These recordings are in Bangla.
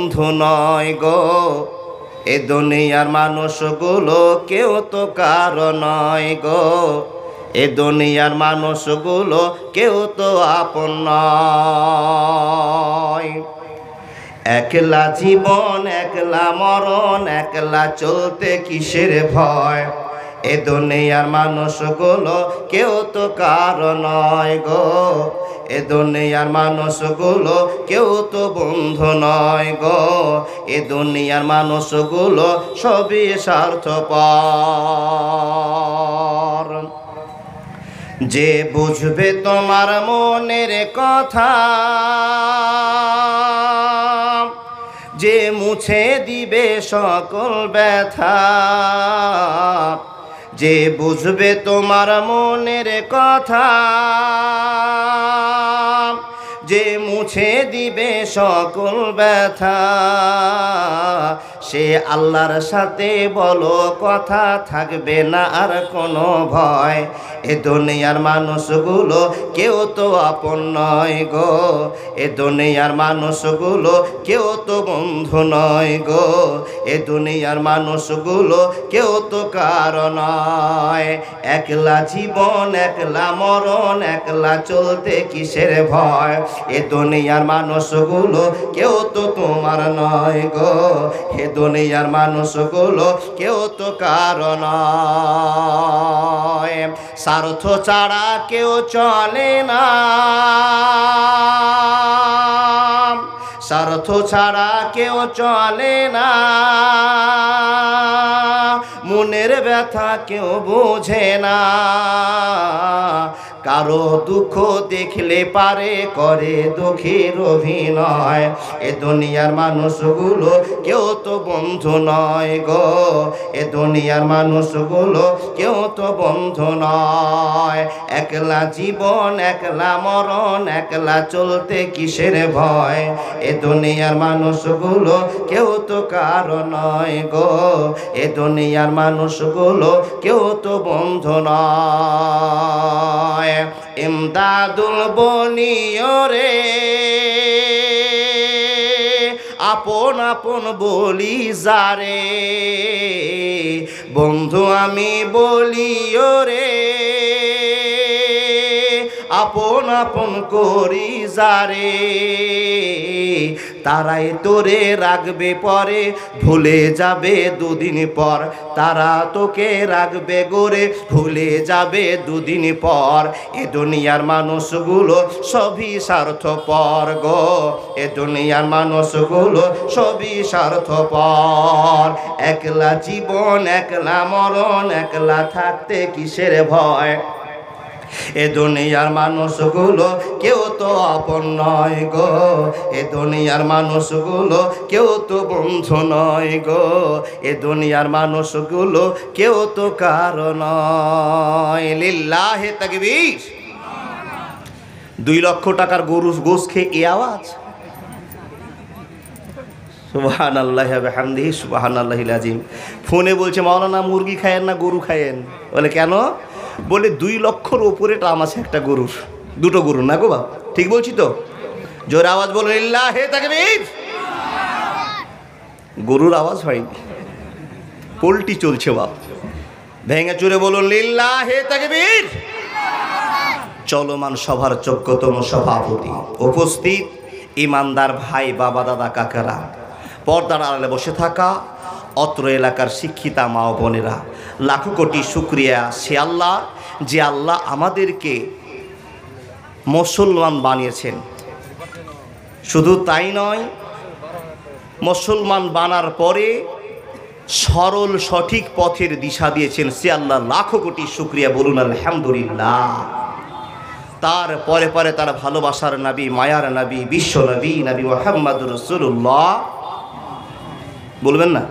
বন্ধু নয় গো, এ দুনিয়ার মানুষগুলো কেউ তো কারো নয় গো, এ দুনিয়ার মানুষগুলো কেউ তো আপন নয়। একলা জীবন একলা মরণ, একলা চলতে কিসের ভয়, এ দুনিয়ার মানুষগুলো কেউ তো কারো নয় গো, এ দুনিয়ার মানুষগুলো কেউ তো বন্ধু নয় গো, এ দুনিয়ার মানুষগুলো সবই স্বার্থপর। যে বুঝবে তোমার মনের কথা, যে মুছে দিবে সকল ব্যথা, যে বুঝবে তোমার মনের কথা, যে মুছে দিবে সকল ব্যথা, সে আল্লাহর সাথে বলো কথা, থাকবে না আর কোনো ভয়। এ দুনিয়ার মানুষগুলো কেউ তো আপন নয় গো, এ দুনিয়ার মানুষগুলো কেউ তো বন্ধু নয় গো, এ দুনিয়ার মানুষগুলো কেউ তো কারো নয়। একলা জীবন একলা মরণ, একলা চলতে কিসের ভয়, এ দুনিয়ার মানুষগুলো কেউ তো তোমার নয় গো, এ দুনিয়ার মানুষগুলো কেউ তো কারো নয়। স্বার্থ ছাড়া কেউ চলে না, স্বার্থ ছাড়া কেউ চলে না, মনের ব্যথা কেউ বোঝে না, কারো দুঃখ দেখলে পারে করে দুঃখের অভিনয়। এ দুনিয়ার মানুষগুলো কেউ তো বন্ধু নয় গো, এ দুনিয়ার মানুষগুলো কেউ তো বন্ধু নয়। একলা জীবন একলা মরণ, একলা চলতে কিসের ভয়, এ দুনিয়ার মানুষগুলো কেউ তো কারো নয় গো, এ দুনিয়ার মানুষগুলো কেউ তো বন্ধু নয়। ইমদাদুল বনিয়রে আপন আপন বলি যারে, বন্ধু আমি বলিও রে আপন আপন করি যারে, তারাই তোরে রাখবে পরে, ভুলে যাবে দুদিন পর, তারা তোকে রাখবে গোরে, ভুলে যাবে দুদিন পর। এ দুনিয়ার মানুষগুলো সবই স্বার্থপর গো, এ দুনিয়ার মানুষগুলো সবই স্বার্থপর। একলা জীবন একলা মরণ, একলা থাকতে কিসের ভয়, এ দুনিয়ার মানুষগুলো কেউ তো আপন নয় গো, এ দুনিয়ার মানুষগুলো কেউ তো বন্ধু নয় গো, এ দুনিয়ার মানুষগুলো কেউ তো কারো নয়। লিল্লাহে তাকবীর। 2 লক্ষ টাকার গরু গোশ খেয়ে এ আওয়াজ, সুবহানাল্লাহি ওয়া বিহামদিহি সুবহানাল্লাহিল আযীম। ফোনে বলছে মাওলানা মুরগি খায়েন না গরু খায়েন, বলে কেন, বলে 2 লক্ষর ওপরে টাম আছে একটা গরুর, 2টো গরু না গো বাপ, ঠিক বলছি তো? জোরে আওয়াজ বলুন লিল্লাহি তাকবীর। গরুর আওয়াজ হয়নি, পোল্ট্রি চলছে বাপ, ভেঙে চুরে বলুন লিল্লাহি তাকবীর। চলমান সভার যোগ্যতম সভাপতি, উপস্থিত ইমানদার ভাই বাবা দাদা কাকারা, পর্দার আড়ালে বসে থাকা অত্র এলাকার শিক্ষিতা মা ও বোনেরা, লাখো কোটি শুকরিয়া সে আল্লাহ, যে আল্লাহ আমাদেরকে মুসলমান বানিয়েছেন। শুধু তাই নয়, মুসলমান বানার পরে সরল সঠিক পথের দিশা দিয়েছেন, সে আল্লাহ লাখো কোটি শুকরিয়া, বলুন আলহামদুলিল্লাহ। তার পরে পরে তার ভালোবাসার নবী, মায়ার নবী, বিশ্ব নবী, নবী মুহাম্মদুর রাসূলুল্লাহ, বলবেন না,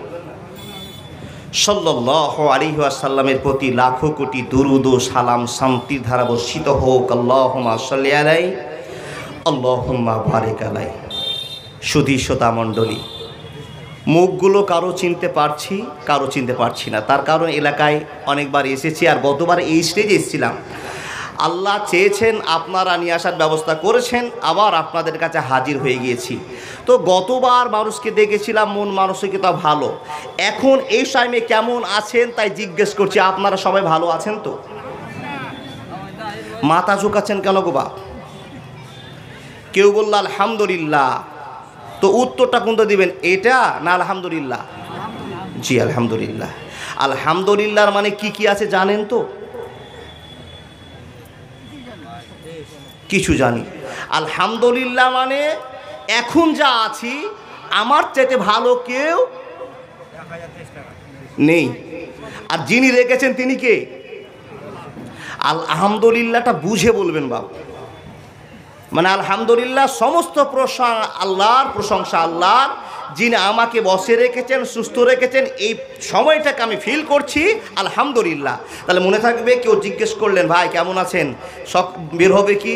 সাল্লাল্লাহু আলাইহি ওয়াসাল্লামের প্রতি লাখো কোটি দুরুদ ও সালাম শান্তির ধারা বর্ষিত হোক। আল্লাহুম্মা সাল্লি আলাইহি আল্লাহুম্মা বারিক আলাইহি। সুধী শ্রোতা মণ্ডলী, মুখগুলো কারো চিনতে পারছি, কারো চিনতে পারছি না, তার কারণ এলাকায় অনেকবার এসেছি, আর গতবার এই স্টেজে এসেছিলাম। আল্লাহ চেয়েছেন, আপনারা নিয়ে আসার ব্যবস্থা করেছেন, আবার আপনাদের কাছে হাজির হয়ে গিয়েছি। তো গতবার মানুষকে দেখেছিলাম মন মানসিকতা ভালো, এখন এই টাইমে কেমন আছেন তাই জিজ্ঞেস করছি। আপনারা সবাই ভালো আছেন তো? মাথা ঝুঁকাচ্ছেন কেন গো বাপ? কেউ বলল আলহামদুলিল্লাহ, তো উত্তরটা কোনটা দিবেন, এটা না আলহামদুলিল্লাহ? জি আলহামদুলিল্লাহ। আলহামদুলিল্লাহর মানে কি কি আছে জানেন তো? কিছু জানি। আলহামদুলিল্লাহ মানে এখন যা আছি আমার চাইতে ভালো কেউ নেই, আর যিনি রেখেছেন তিনি কে? আলহামদুলিল্লাহটা বুঝে বলবেন বাবা। মানে আলহামদুলিল্লাহ সমস্ত আল্লাহর প্রশংসা আল্লাহর, যিনি আমাকে বসে রেখেছেন, সুস্থ রেখেছেন, এই সময়টাকে আমি ফিল করছি আলহামদুলিল্লাহ। তাহলে মনে থাকবে, কেউ জিজ্ঞেস করলেন ভাই কেমন আছেন, সব বের হবে কি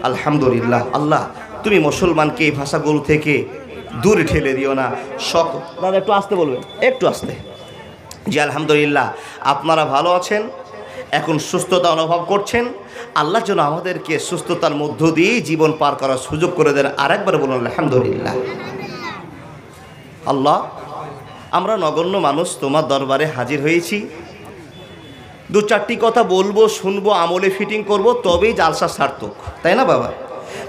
আলহামদুলিল্লাহ। আল্লাহ তুমি মুসলমানকে এই ভাষাগুলো থেকে দূরে ঠেলে দিও না। দাদা একটু আসতে বলবেন, একটু আসতে। জি আলহামদুলিল্লাহ, আপনারা ভালো আছেন, এখন সুস্থতা অনুভব করছেন। আল্লাহ যেন আমাদেরকে সুস্থতার মধ্য দিয়ে জীবন পার করার সুযোগ করে দেন। আরেকবার বলুন আলহামদুলিল্লাহ। আল্লাহ, আমরা নগণ্য মানুষ তোমার দরবারে হাজির হয়েছি, দু চারটি কথা বলবো, শুনবো, আমলে ফিটিং করব, তবেই জালসা সার্থক, তাই না বাবা?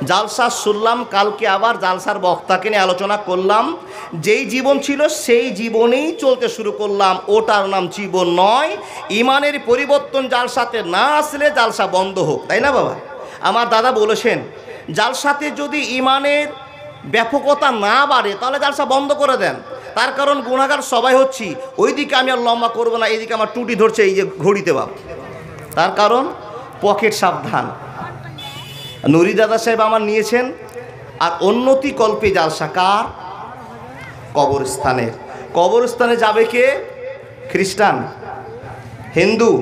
জালসা শুনলাম, কালকে আবার জালসার বক্তাকে নিয়ে আলোচনা করলাম, যেই জীবন ছিল সেই জীবনেই চলতে শুরু করলাম, ওটার নাম জীবন নয়। ইমানের পরিবর্তন জালসাতে না আসলে জালসা বন্ধ হোক, তাই না বাবা? আমার দাদা বলেছেন, জালসাতে যদি ইমানের ব্যাপকতা না বাড়ে তাহলে জালসা বন্ধ করে দেন। তার কারণ গুনাহগার সবাই হচ্ছি, ওইদিকে আমি আর লম্বা করবো না, এইদিকে আমার টুটি ধরছে এই যে ঘড়িতে বাপ। তার কারণ পকেট সাবধান। নুরি দাদা সাহেব আমার নিয়েছেন, আর উন্নতি কল্পে জালসা কার? কবরস্থানের। কবরস্থানে যাবে কে? খ্রিস্টান, হিন্দু,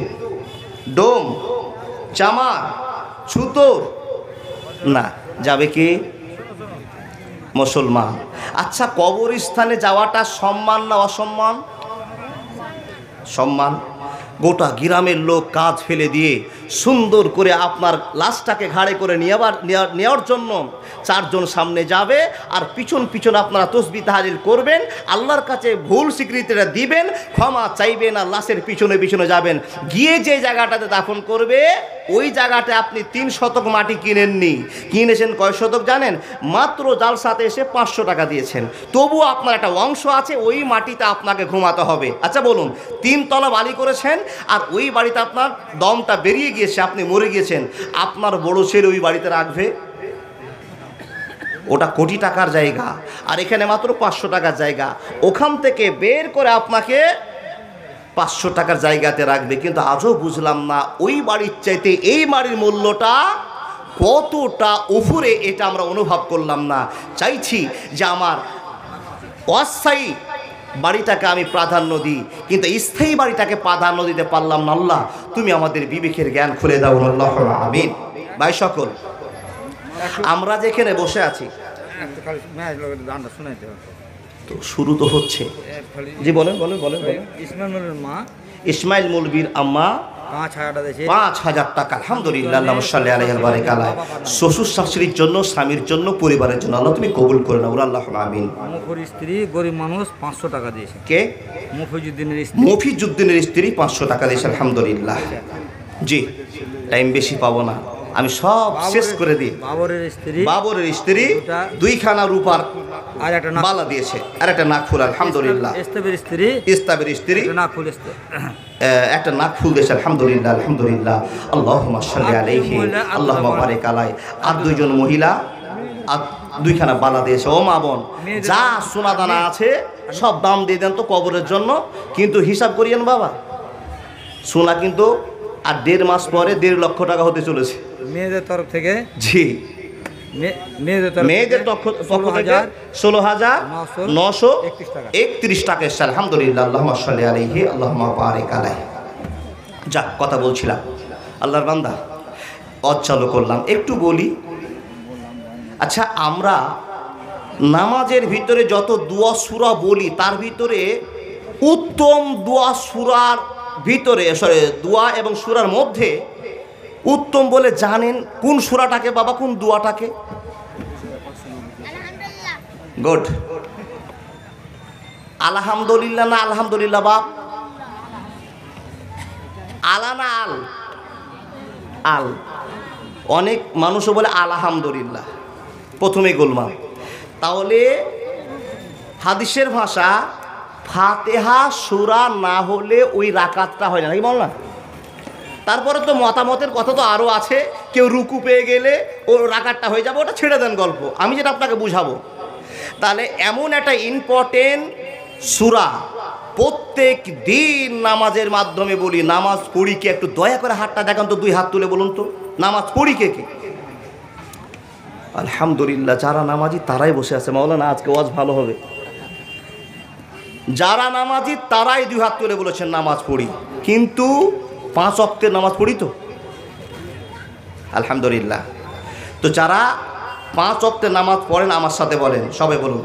ডোম, চামার, ছুতোর না, যাবে কে? মুসলমান। আচ্ছা, কবরস্থানে যাওয়াটা সম্মান না অসম্মান? সম্মান। গোটা গ্রামের লোক কাজ ফেলে দিয়ে সুন্দর করে আপনার লাশটাকে ঘাড়ে করে নেওয়ার জন্য চারজন সামনে যাবে, আর পিছন পিছন আপনারা তসবিহ তাহলিল করবেন, আল্লাহর কাছে ভুল স্বীকৃতিটা দিবেন, ক্ষমা চাইবেন, আর লাশের পিছনে পিছনে যাবেন। গিয়ে যে জায়গাটাতে দাফন করবে ওই জায়গাটা আপনি 3 শতক মাটি কিনেননি, কিনেছেন কয় শতক জানেন? মাত্র জালসাতে এসে 500 টাকা দিয়েছেন, তবুও আপনার একটা অংশ আছে, ওই মাটিতে আপনাকে ঘুমাতে হবে। আচ্ছা বলুন, 3 তলা বাড়ি করেছেন, আর ওই বাড়িতে আপনার দমটা বেরিয়ে গিয়েছে, আপনি মরে গিয়েছেন, আপনার বড় ছেলে ওই বাড়িতে রাখবে? ওটা কোটি টাকার জায়গা, আর এখানে মাত্র 500 টাকার জায়গা। ওখান থেকে বের করে আপনাকে 500 টাকার জায়গাতে রাখবে। কিন্তু আজও বুঝলাম না ওই বাড়ির চাইতে এই বাড়ির মূল্যটা কতটা উপরে, এটা আমরা অনুভব করলাম না। চাইছি যে আমার অস্থায়ী বাড়িটাকে আমি প্রাধান্য দিই, কিন্তু স্থায়ী বাড়িটাকে প্রাধান্য দিতে পারলাম না। আল্লাহ তুমি আমাদের বিবেকের জ্ঞান খুলে দাও, আল্লাহুম্মা আমিন। ভাই সকল, আমরা যেখানে বসে আছি, তো শুরু তো হচ্ছে। জি বলেন বলেন বলেন বলেন। ইসমাইল মৌলবীর আম্মা 5,000 টাকা, আলহামদুলিল্লাহ, আল্লাহুম্মা সাল্লি আলাইহি ওয়া বারিক আলাইহি। শ্বশুর শাশুড়ির জন্য, স্বামীর জন্য, পরিবারের জন্য আল্লাহ তুমি কবুল করে নাও, আল্লাহুম্মা আমিন। মুফির স্ত্রী গরিব মানুষ 500 টাকা দিয়েছে। কে? মফিজুদ্দিনের স্ত্রী 500 টাকা দিয়েছে, আলহামদুলিল্লাহ। জি, টাইম বেশি পাবো না, আমি সব শেষ করে দিই। বাবরের স্ত্রী 2খানা রূপার আর একটা বালা দিয়েছে, আর একটা নাকফুল, আলহামদুলিল্লাহ। ইস্তাবের স্ত্রী একটা নাকফুল দিয়েছে, আলহামদুলিল্লাহ আলহামদুলিল্লাহ। আল্লাহুম্মা সাল্লি আলাইহি, আল্লাহুম্মা বারিক আলাইহি। আর 2 জন মহিলা আর 2খানা বালা দিয়েছে। ও মা বোন, যা সোনা দানা আছে সব দাম দিয়ে দেন তো কবরের জন্য, কিন্তু হিসাব করিয়েন বাবা, সোনা কিন্তু আর 1.5 মাস পরে 1.5 লক্ষ টাকা হতে চলেছে মেয়েদের তরফ থেকে। জি, মেয়েদের পক্ষ থেকে 16,931 টাকা এসছে, আলহামদুলিল্লাহ, আল্লাহুম্মা সাল্লি আলাইহি, আল্লাহুম্মা বারিক আলাইহি। যাক, কথা বলছিলাম, আল্লাহর বান্দা চালু করলাম, একটু বলি। আচ্ছা, আমরা নামাজের ভিতরে যত দোয়া সূরা বলি, তার ভিতরে উত্তম দোয়া সূরার ভিতরে, দোয়া এবং সূরার মধ্যে উত্তম বলে জানেন কোন সূরাটাকে বাবা, কোন দোয়াটাকে? গুড। আলহামদুলিল্লাহ না আলহামদুলিল্লাহ বাপ? আলা না আল? আল। অনেক মানুষও বলে আলহামদুলিল্লাহ, প্রথমে গোলমাল। তাহলে হাদিসের ভাষা ফাতিহা সূরা না হলে ওই রাকাতটা হয় না, নাকি বল না? তারপরে তো মতামতের কথা তো আরও আছে, কেউ রুকু পেয়ে গেলে ও রাকাতটা হয়ে যাবে, ওটা ছেড়ে দেন গল্প, আমি যেটা আপনাকে বুঝাবো। তাহলে এমন একটা ইম্পর্টেন্ট সূরা প্রত্যেক দিন নামাজের মাধ্যমে বলি, নামাজ পড়ি কে? একটু দয়া করে হাতটা দেখান তো, 2 হাত তুলে বলুন তো, নামাজ পড়ি কে কে? আলহামদুলিল্লাহ, যারা নামাজি তারাই বসে আছে। মাওলানা আজকে ওয়াজ ভালো হবে। যারা নামাজি তারাই 2 হাত তুলে বলেছেন নামাজ পড়ি, কিন্তু 5 ওয়াক্তের নামাজ পড়ি তো আলহামদুলিল্লাহ। তো যারা 5 ওয়াক্তের নামাজ পড়েন আমার সাথে বলেন, সবাই বলুন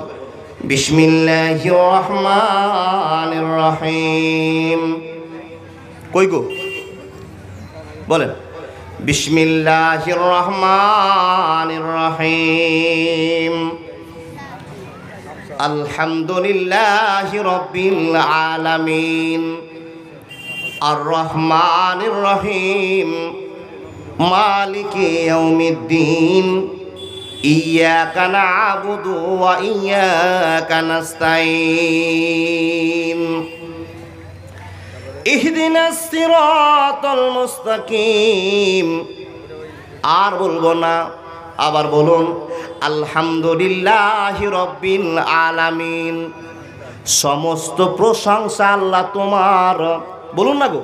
বিসমিল্লাহির রহমানির রহিম। কই গো বলেন, বিসমিল্লাহির রহমানির রহিম। আলহামদুলিল্লাহি রাব্বিল আলামিন, আর রহমানির রহিম, মালিকি ইয়াউমিদ্দিন, ইয়্যাকা না'বুদু ওয়া ইয়্যাকা নাস্তাঈন, ইহদিনাস সিরাতাল মুস্তাকিম। আর বলবো না, আবার বলুন আলহামদুলিল্লাহি রাব্বিল আলামিন। সমস্ত প্রশংসা আল্লাহ তোমার। বলুন না গো,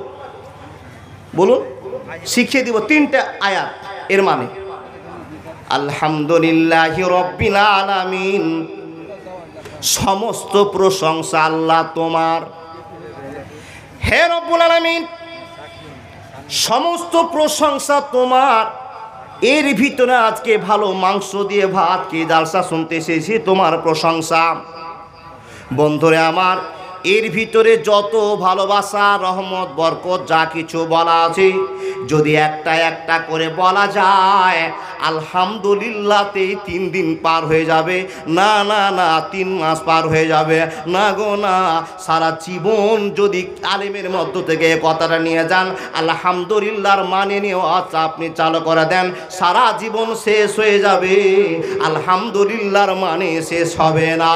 বলুন, শিখিয়ে দিব 3টে আয়াত এর মানে। আলহামদুলিল্লাহি রাব্বিল আলামিন, সমস্ত প্রশংসা আল্লাহ তোমার। হে রব্বুল আলামিন, সমস্ত প্রশংসা তোমার। এর ভিতরে আজকে ভালো মাংস দিয়ে ভাত কি জালসা শুনতে এসেছি, তোমার প্রশংসা। বন্ধুরে আমার, এর ভিতরে যত ভালোবাসা, রহমত, বরকত যা কিছু বলা আছে, যদি একটা একটা করে বলা যায়, আলহামদুলিল্লাহতে 3 দিন পার হয়ে যাবে, না না না 3 মাস পার হয়ে যাবে, না গো না, সারা জীবন যদি আলেমের মধ্য থেকে কথাটা নিয়ে যান, আলহামদুলিল্লাহর মানে নিয়েও আচ্ছা আপনি চালু করে দেন, সারা জীবন শেষ হয়ে যাবে, আলহামদুলিল্লাহর মানে শেষ হবে না।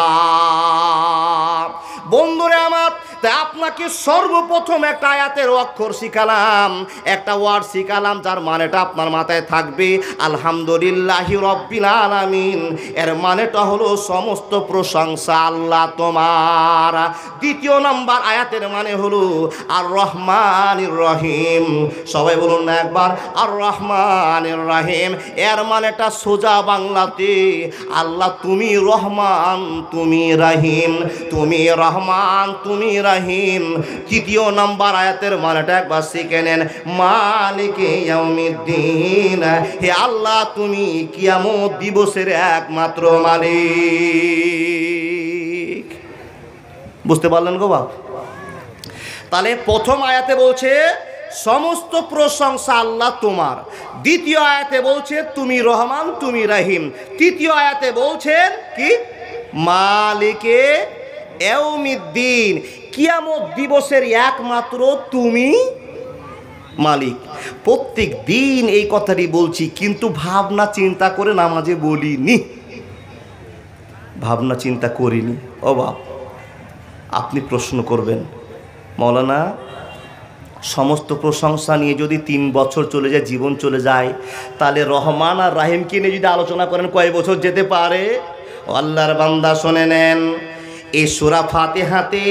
বন্ধুরে আমার, তাই আপনাকে সর্বপ্রথম একটা আয়াতের অক্ষর শিখালাম, একটা ওয়ার্ড শিখালাম, যার মানেটা আপনার মাথায় থাকবে, আলহামদুলিল্লাহি রাব্বিল আলামিন। এর মানেটা হলো সমস্ত প্রশংসা আল্লাহ তোমার। দ্বিতীয় নাম্বার আয়াতের মানে হলো আর রহমানির রহিম। সবাই বলুন না একবার, আর রহমানির রহিম। এর মানেটা সোজা বাংলাতে, আল্লাহ তুমি রহমান, তুমি রহিম, তুমি রহমান, তুমি রহিম। তৃতীয় নাম্বার আয়াতের মানেটা একবার শিখে নেন, মালিকি ইয়াউমিদ্দিন। হে আল্লাহ, তুমি কিয়ামত দিবসের একমাত্র মালিক। বুঝতে পারলেন গো বাপ? তাহলে প্রথম আয়াতে বলছে সমস্ত প্রশংসা আল্লাহ তোমার, দ্বিতীয় আয়াতে বলছে তুমি রহমান, তুমি রহিম, তৃতীয় আয়াতে বলছেন কি মালিকে ইয়াউমিদ্দিন, কিয়ামত দিবসের একমাত্র তুমি মালিক। প্রত্যেক দিন এই কথাটি বলছি, কিন্তু ভাবনা চিন্তা করে নামাজে বলিনি, ভাবনা চিন্তা করিনি। ও বাপ, আপনি প্রশ্ন করবেন, মৌলানা সমস্ত প্রশংসা নিয়ে যদি 3 বছর চলে যায়, জীবন চলে যায়, তাহলে রহমান আর রাহিমকে নিয়ে যদি আলোচনা করেন কয় বছর যেতে পারে? আল্লাহর বান্দা শুনে নেন, এই সূরা ফাতিহাতে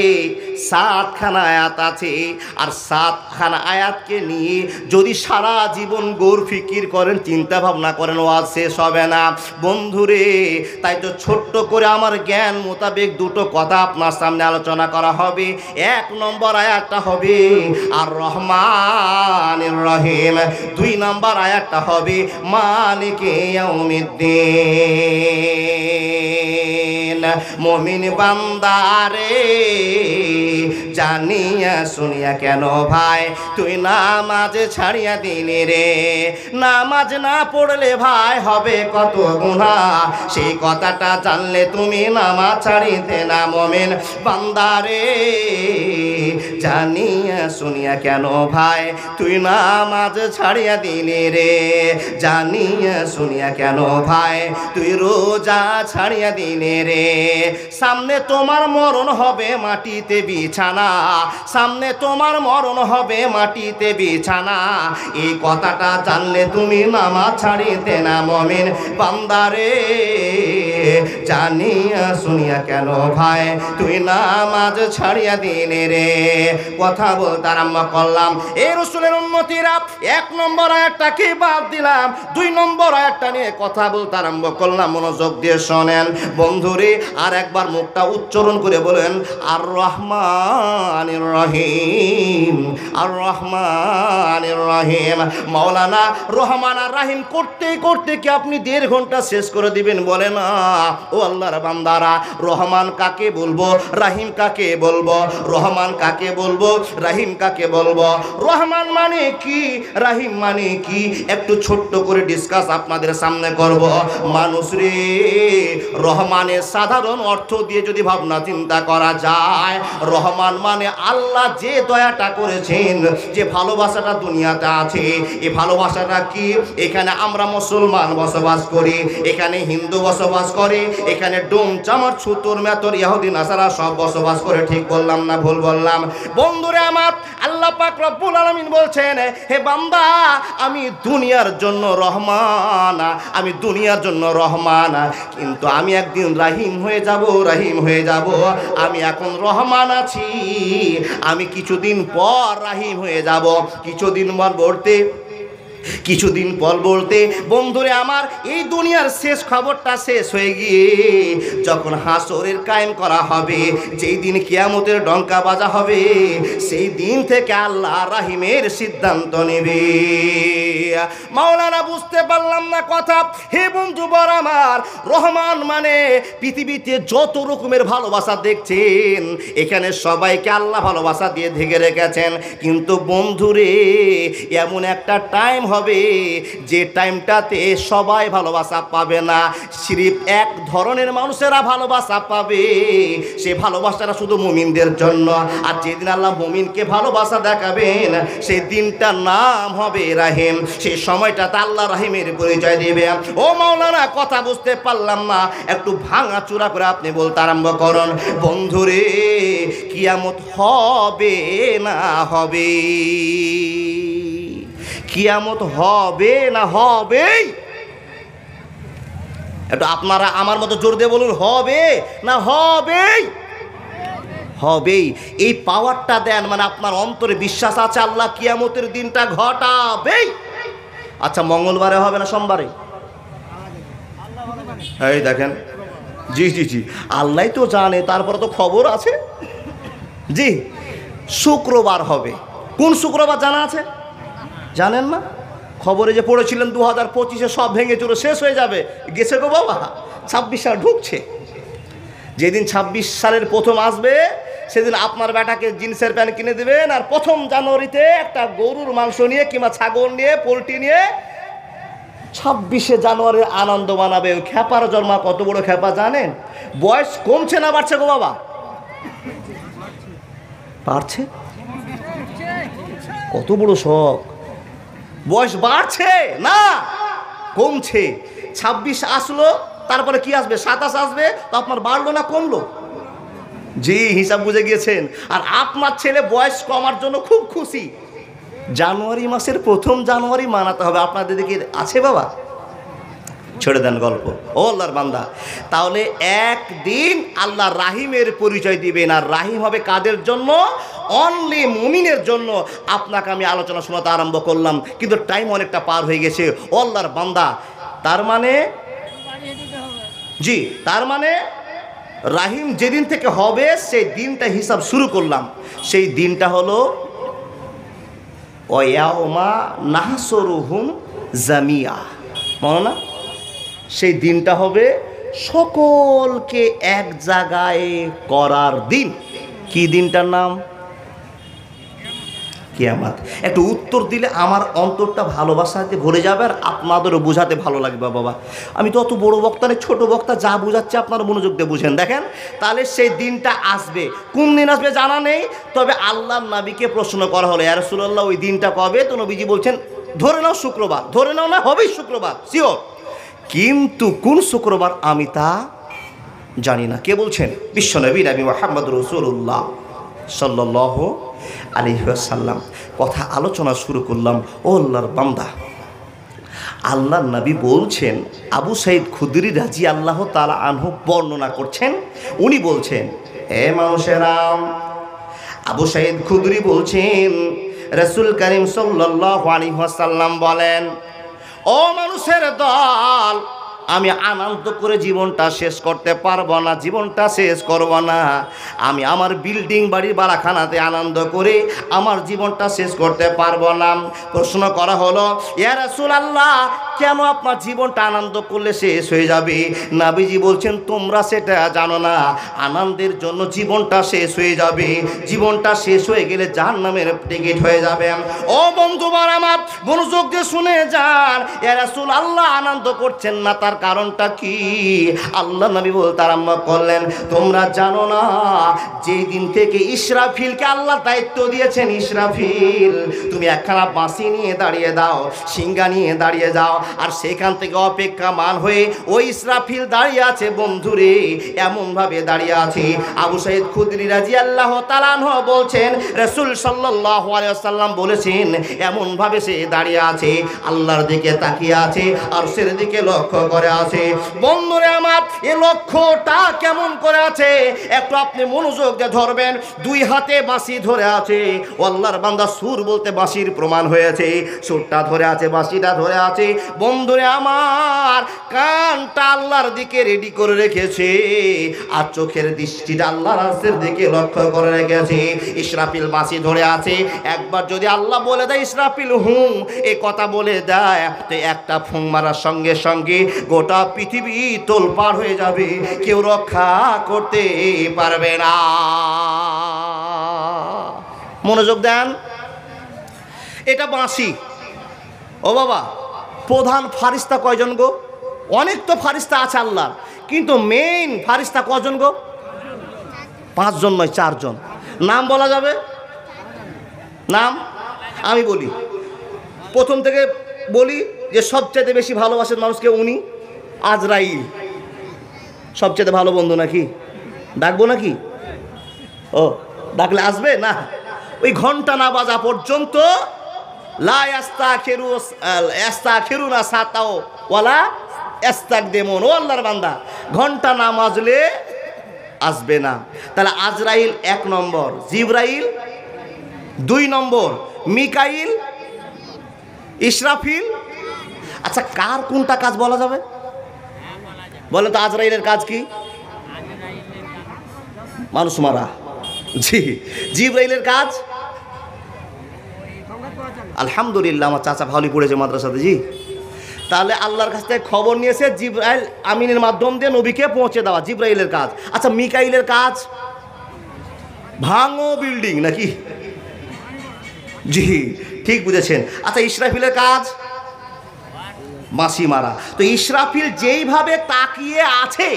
7খানা আয়াত আছে, আর 7খানা আয়াতকে নিয়ে যদি সারা জীবন গৌর ফিকির করেন, চিন্তা ভাবনা করেন, ওয়াজ শেষ হবে না বন্ধুরে। তাই তো ছোট্ট করে আমার জ্ঞান মোতাবেক 2টো কথা আপনার সামনে আলোচনা করা হবে। 1 নম্বর আয়াতটা হবে আর রহমানির রহিম, 2 নম্বর আয়াতটা হবে মালিকি ইয়াউমিদ্দিন। মমিন বান্দারে জানিয়া শুনিয়া কেন ভাই তুই নামাজ ছাড়িয়া দিলি রে? নামাজ না পড়লে ভাই হবে কত গুনাহ, সেই কথাটা জানলে তুমি নামাজ ছাড়িতে না। মমিন বান্দারে জানিয়া শুনিয়া কেন ভাই তুই নামাজ ছাড়িয়া দিলি রে? জানিয়া শুনিয়া কেন ভাই তুই রোজা ছাড়িয়া দিলি রে? সামনে তোমার মরণ হবে মাটিতে বিছানা, সামনে তোমার মরণ হবে মাটিতে বিছানা, এই কথাটা জানলে তুমি নামাজ ছাড়িতে না। মমিন বান্দারে জানিয়া শুনিয়া কেন ভাই তুই নামাজ ছাড়িয়া দিলি রে? কথা বলতে আরম্ভ করলাম। এই রাসূলের উম্মতিরা 1 নম্বর আয়াতটাকে বাদ দিলাম, 2 নম্বর আয়াতটা নিয়ে কথা বলতে আরম্ভ করলাম। মনোযোগ দিয়ে শোনেন বন্ধুরে, আর একবার মুখটা উচ্চারণ করে বলেন আর রহমানির রহিম, আর রহমানির রহিম। মাওলানা রহমান আর রাহিম করতে করতে কি আপনি 1.5 ঘন্টা শেষ করে দিবেন? বলে না। ও আল্লাহর বান্দারা, রহমান কাকে বলবো, রাহিম কাকে বলবো? রহমান কাকে বলবো, রাহিম কাকে বলবো? রহমান মানে কি, রাহিম মানে কি, একটু ছোট্ট করে ডিসকাস আপনাদের সামনে করব। মানুষ রে, রহমানের সাধারণ অর্থ দিয়ে যদি ভাবনা চিন্তা করা যায়, রহমান মানে আল্লাহ যে দয়াটা করেছেন, যে ভালোবাসাটা দুনিয়াতে আছে, এই ভালোবাসাটা কি? এখানে আমরা মুসলমান বসবাস করি, এখানে হিন্দু বসবাস করে, এখানে ডোম চামার ছুতর মেতর ইহুদি নাসারা সব বসবাস করে। ঠিক বললাম না ভুল বললাম? বন্ধুরে আমার, আল্লাহ পাক রব্বুল আলামিন বলছেন, হে বান্দা আমি দুনিয়ার জন্য রহমান, আমি দুনিয়ার জন্য রহমান, কিন্তু আমি একদিন রাহিম হয়ে যাব, রাহিম হয়ে যাব। আমি এখন রহমান আছি, আমি কিছুদিন পর রাহিম হয়ে যাব। কিছুদিন পর বলতে বন্ধুরে আমার, এই দুনিয়ার শেষ খবরটা শেষ হয়ে গিয়ে যখন হাসরের কায়েম করা হবে, যেই দিন কিয়ামতের ডঙ্কা বাজা হবে, সেই দিন থেকে আল্লাহ রাহিমের সিদ্ধান্ত নেবে। মাওলানা বুঝতে পারলাম না কথা। হে বন্ধু বর আমার, রহমান মানে পৃথিবীতে যত রকমের ভালোবাসা দেখছেন, এখানে সবাইকে আল্লাহ ভালোবাসা দিয়ে ঢেকে রেখেছেন। কিন্তু বন্ধুরে, এমন একটা টাইম হবে যে টাইমটাতে সবাই ভালোবাসা পাবে না, সিরিফ এক ধরনের মানুষেরা ভালোবাসা পাবে। সে ভালোবাসাটা শুধু মুমিনদের জন্য। আর যেদিন আল্লাহ মুমিনকে ভালোবাসা দেখাবেন, সেই দিনটার নাম হবে রাহিম। সেই সময়টাতে আল্লাহ রাহিমের পরিচয় দেবে। ও মাওলানা, কথা বুঝতে পারলাম না, একটু ভাঙা চূড়া করে আপনি বলতে আরম্ভ করুন। বন্ধুরে, কিয়ামত হবে না হবে? কিয়ামত হবে না হবে? একটু আপনারা আমার মতো জোর দিয়ে বলুন, হবে না হবে? হবেই। এই পাওয়ারটা দেন মানে আপনার অন্তরে বিশ্বাস আছে আল্লাহ কিয়ামতের দিনটা ঘটাবেই। আচ্ছা, মঙ্গলবারে হবে না সোমবারে? এই দেখেন, জি জি জি, আল্লাহ তো জানে, তারপরে তো খবর আছে। জি, শুক্রবার হবে। কোন শুক্রবার জানা আছে? জানেন না? খবরে যে পড়েছিলেন 2025-এ সব ভেঙে চুরে শেষ হয়ে যাবে, গেছে গো বাবা। 26 সাল ঢুকছে। যেদিন 26 সালের প্রথম আসবে, সেদিন আপনার বেটাকে জিন্সের প্যান্ট কিনে দেবেন, আর 1 জানুয়ারিতে একটা গরুর মাংস নিয়ে কিংবা ছাগল নিয়ে, পোলট্রি নিয়ে 26শে জানুয়ারির আনন্দ বানাবে। ওই খেপার জন্মা কত বড় খেপা জানেন? বয়স কমছে না বাড়ছে গো বাবা? বাড়ছে। কত বড় শখ! বয়স বাড়ছে না, কমছে। 26 আসলো, তারপরে কি আসবে? 27 আসবে, তো আপনার বাড়লো না কমলো? জি, হিসাব বুঝে গিয়েছেন। আর আপনার ছেলে বয়স কমার জন্য খুব খুশি। জানুয়ারি মাসের 1 জানুয়ারি মানাতে হবে। আপনাদের দিকে আছে বাবা? ছেড়ে দেন গল্প। ও আল্লাহর বান্দা, তাহলে একদিন আল্লাহ রাহিমের পরিচয় দিবেন। আর রাহিম হবে কাদের জন্য? অনলি মুমিনের জন্য। আপনাকে আমি আলোচনা শোনাতে আরম্ভ করলাম, কিন্তু টাইম অনেকটা পার হয়ে গেছে। ও আল্লাহর বান্দা, তার মানে জি, তার মানে রাহিম যেদিন থেকে হবে সেই দিনটা হিসাব শুরু করলাম। সেই দিনটা হলো ওয়াউমা নাহসুরুহুম জামিয়া। মনে না? সেই দিনটা হবে সকলকে এক জায়গায় করার দিন। কি দিনটার নাম? কিয়ামত। একটু উত্তর দিলে আমার অন্তরটা ভালোবাসাতে ভরে যাবে আর আপনাদেরও বোঝাতে ভালো লাগবে। বাবা আমি তো অত বড় বক্তা নেই, ছোট বক্তা, যা বোঝাচ্ছে আপনারা মনোযোগ দিয়ে বুঝেন। দেখেন তাহলে সেই দিনটা আসবে, কোন দিন আসবে জানা নেই, তবে আল্লাহর নবীকে প্রশ্ন করা হলো, ইয়া রাসূলুল্লাহ ওই দিনটা কবে? তো নবীজি বলছেন ধরে নাও শুক্রবার, ধরে নাও না হবেই শুক্রবার শিওর, কিন্তু কোন শুক্রবার আমি তা জানি না। কে বলছেন? বিশ্বনবী নবী মুহাম্মদ রাসূলুল্লাহ সাল্লাল্লাহু আলাইহি ওয়াসাল্লাম। কথা আলোচনা শুরু করলাম। ও আল্লাহর বান্দা, আল্লাহর নবী বলছেন, আবু সাঈদ খুদরি রাদিয়াল্লাহু তাআলা আনহু বর্ণনা করছেন, উনি বলছেন, হে মানুষেরা, আবু সাঈদ খুদরি বলছেন রাসূল করিম সাল্লাল্লাহু আলাইহি ওয়াসাল্লাম বলেন, ও মানুষের দল, আমি আনন্দ করে জীবনটা শেষ করতে পারবো না, জীবনটা শেষ করব না। আমি আমার বিল্ডিং বাড়ির বালাখানাতে আনন্দ করে আমার জীবনটা শেষ করতে পারবো না। প্রশ্ন করা হলো, ইয়া রাসূলুল্লাহ কেন আপনার জীবনটা আনন্দ করলে শেষ হয়ে যাবে? নবীজি বলছেন, তোমরা সেটা জানো না, আনন্দের জন্য জীবনটা শেষ হয়ে যাবে, জীবনটা শেষ হয়ে গেলে জাহান্নামের টিকিট হয়ে যাবে। ও বন্ধুবার আমার, মনোযোগ দিয়ে শুনে যান, ইয়া রাসূলুল্লাহ আনন্দ করছেন না, তার কারণটা কি? আল্লাহ নবী বলতে আরম্ভ করলেন, তোমরা জানো না যেই দিন থেকে ইসরাফিলকে আল্লাহ দায়িত্ব দিয়েছেন, ইসরাফিল তুমি একখানা বাঁশি নিয়ে দাঁড়িয়ে দাও, সিংহা নিয়ে দাঁড়িয়ে যাও, আর সেখান থেকে অপেক্ষামান হয়ে ওই ইসরাফিল দাঁড়িয়ে আছে বন্ধুরে, এমনভাবে দাঁড়িয়ে আছে। আবু সাঈদ খুদরি রাদিয়াল্লাহু তাআলা আনহু বলছেন, রাসূল সাল্লাল্লাহু আলাইহি ওয়াসাল্লাম বলেছেন, এমনভাবে সে দাঁড়িয়ে আছে, আল্লাহর দিকে তাকিয়ে আছে, আর সের দিকে লক্ষ্য করে আছে। বন্ধুরে আমার, এ লক্ষ্যটা কেমন করে আছে একটু আপনি মনোযোগ দিয়ে ধরবেন। দুই হাতে বাঁশি ধরে আছে, আল্লাহর বান্দা সুর বলতে বাঁশির প্রমাণ হয়েছে, সুরটা ধরে আছে, বাঁশিটা ধরে আছে। বন্ধুরে আমার, কানটা আল্লাহর দিকে রেডি করে রেখেছে, আর চোখের দৃষ্টিটা আল্লাহর রাসূলের দিকে লক্ষ্য করে রেখেছে। ইসরাফিল বাঁশি ধরে আছে, একবার যদি আল্লাহ বলে দেয় ইসরাফিল হুঁ এ কথা বলে দেয়, তো একটা ফুঁ মারার সঙ্গে সঙ্গে গোটা পৃথিবী তোলপাড় হয়ে যাবে, কেউ রক্ষা করতে পারবে না। মনোযোগ দেন, এটা বাঁশি। ও বাবা, প্রধান ফারিস্তা কয়জন গো? অনেক তো ফারিস্তা আছে আল্লাহর, কিন্তু মেইন ফারিস্তা কজন গো? 5 জন নয়, 4 জন। নাম বলা যাবে? নাম আমি বলি, প্রথম থেকে বলি যে সবচেয়ে বেশি ভালোবাসেন মানুষকে উনি, আজরাইল। সবচেয়ে ভালো বন্ধু নাকি? ডাকবো নাকি? ও ডাকলে আসবে না? ওই ঘন্টা না বাজা পর্যন্ত লা ইয়াস্তাখিরুনা সাতাও ওয়ালা ইস্তাকদিমুন। ও আল্লাহর বান্দা, ঘন্টা না বাজলে আসবে না। তাহলে আজরাইল 1 নম্বর, জিবরাইল 2 নম্বর, মিকাইল, ইসরাফিল। আচ্ছা, কার কোনটা কাজ বলা যাবে বলেন তো? আজরাইলের কাজ কি? মানুষ মারা। জি। জিবরাইলের কাজ? আলহামদুলিল্লাহ, আমার চাচা ভালোই পড়েছে মাদ্রাসাতে। জি। তাহলে আল্লাহর কাছ থেকে খবর নিয়েছে, জিবরাইল আমিনের মাধ্যম দিয়ে নবীকে পৌঁছে দেওয়া, জিবরাইলের কাজ। আচ্ছা, মিকাইলের কাজ? ভাঙো বিল্ডিং নাকি? জি, ঠিক বুঝেছেন। আচ্ছা, ইসরাফিলের কাজ? বাঁশি মারা। তো ইসরাফিল যেইভাবে তাকিয়ে আছে,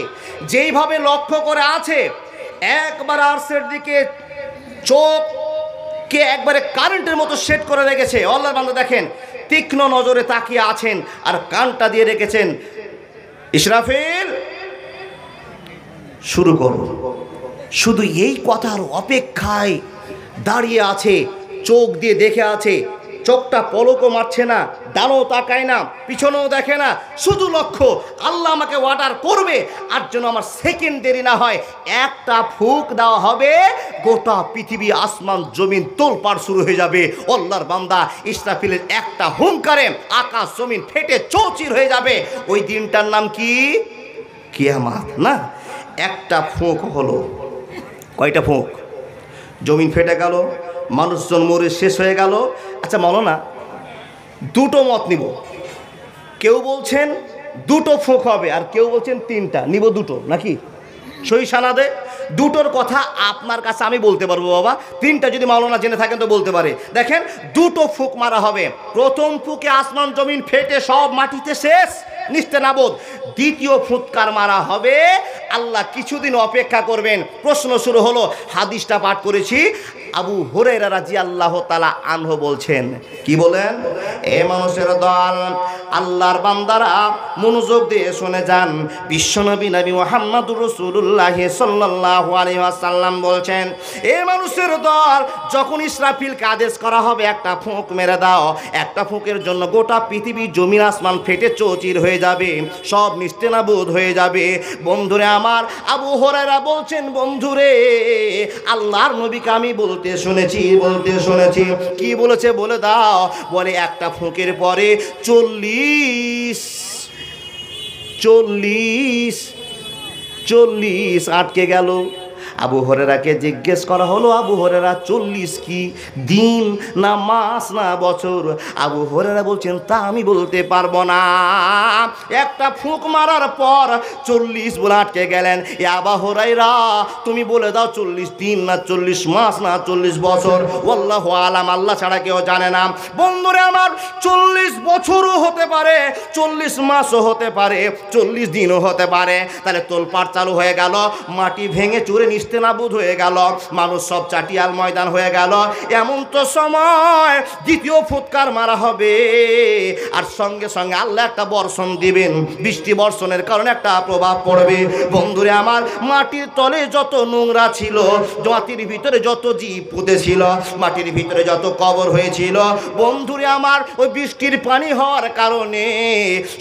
যেইভাবে লক্ষ্য করে আছে, একবার আরশের দিকে চোখকে একবারে কারেন্টের মতো সেট করে রেখেছে। আল্লাহর বান্দা দেখেন, তীক্ষ্ণ নজরে তাকিয়ে আছেন, আর কানটা দিয়ে রেখেছেন, ইসরাফিল শুরু করো। শুধু এই কথার অপেক্ষায় দাঁড়িয়ে আছে, চোখ দিয়ে দেখে আছে, চোখটা পলকও মারছে না, ডানও তাকায় না, পিছনেও দেখে না, শুধু লক্ষ্য আল্লাহ আমাকে অর্ডার করবে, আর যেন আমার সেকেন্ড দেরি না হয়, একটা ফুঁক দেওয়া হবে, গোটা পৃথিবী আসমান জমিন তোলপাড় শুরু হয়ে যাবে। আল্লাহর বান্দা, ইসরাফিলের একটা হুঙ্কারে আকাশ জমিন ফেটে চৌচির হয়ে যাবে। ওই দিনটার নাম কি? কিয়ামত। না, একটা ফুঁক হলো। কয়টা ফুঁক? জমিন ফেটে গেল, মানুষজন মরে শেষ হয়ে গেল। আচ্ছা, বলো না, দুটো মত নিব। কেউ বলছেন দুটো ফুঁক হবে, আর কেউ বলছেন তিনটা, নিব দুটো নাকি সহি সানাদে? দুটোর কথা আপনার কাছে আমি বলতে পারবো বাবা, তিনটা যদি মাওলানা জেনে থাকেন তো বলতে পারে। দেখেন, দুটো ফুঁক মারা হবে। প্রথম ফুঁকে আসমান জমিন ফেটে সব মাটিতে শেষ, নিস্তেনাবুদ। দ্বিতীয় ফুৎকার মারা হবে, আল্লাহ কিছুদিন অপেক্ষা করবেন। প্রশ্ন শুরু হলো, হাদিসটা পাঠ করেছি, আবু হুরায়রা রাদিয়াল্লাহু তাআলা আনহু বলছেন, কি বলেন? এ মানুষের দল, আল্লাহর বান্দারা মনোযোগ দিয়ে শুনে যান। বিশ্বনবী নবী মুহাম্মদুর রাসূলুল্লাহ সাল্লাল্লাহু আলাইহি ওয়াসাল্লাম বলছেন, এ মানুষের দল, যখন ইসরাফিলকে আদেশ করা হবে একটা ফুঁক মেরে দাও, একটা ফুঁকের জন্য গোটা পৃথিবী জমিন আসমান ফেটে চৌচির হয়ে যাবে, সব নিস্তেনাবুদ হয়ে যাবে। বন্ধুরে আমার, আবু হুরায়রা বলছেন, বন্ধুরে আল্লাহর নবীকে আমি বলতে শুনেছি কি বলেছে বলে দাও। বলে একটা ফুঁকের পরে 40 আটকে গেল। আবু হুরায়রাকে জিজ্ঞেস করা হলো, আবু হুরায়রা 40 কি দিন না মাস না বছর? আবু হুরায়রা বলছেন, তা আমি বলতে পারবো না। একটা ফুঁক মারার পর 40 বলে আটকে গেলেন। এ আবু হুরায়রা, তুমি বলে দাও 40 দিন না 40 মাস না 40 বছর? আল্লাহু আলাম, আল্লাহ ছাড়া কেউ জানে না। বন্ধুরে আমার, 40 বছরও হতে পারে, 40 মাসও হতে পারে, 40 দিনও হতে পারে। তাহলে তোলপাড় চালু হয়ে গেল, মাটি ভেঙে চুরে নিস্তেনাবুদ হয়ে গেল, মানুষ সব চাটিয়াল ময়দান হয়ে গেল। এমন তো সময় দ্বিতীয় ফুৎকার মারা হবে, আর সঙ্গে সঙ্গে আল্লাহ একটা বর্ষণ দিবেন। বৃষ্টি বর্ষণের কারণে একটা প্রভাব পড়বে। বন্ধুরে আমার, মাটির তলে যত নোংরা ছিল, মাটির ভিতরে যত জীব পুঁতে ছিল, মাটির ভিতরে যত কবর হয়েছিল, বন্ধুরে আমার ওই বৃষ্টির পানি হওয়ার কারণে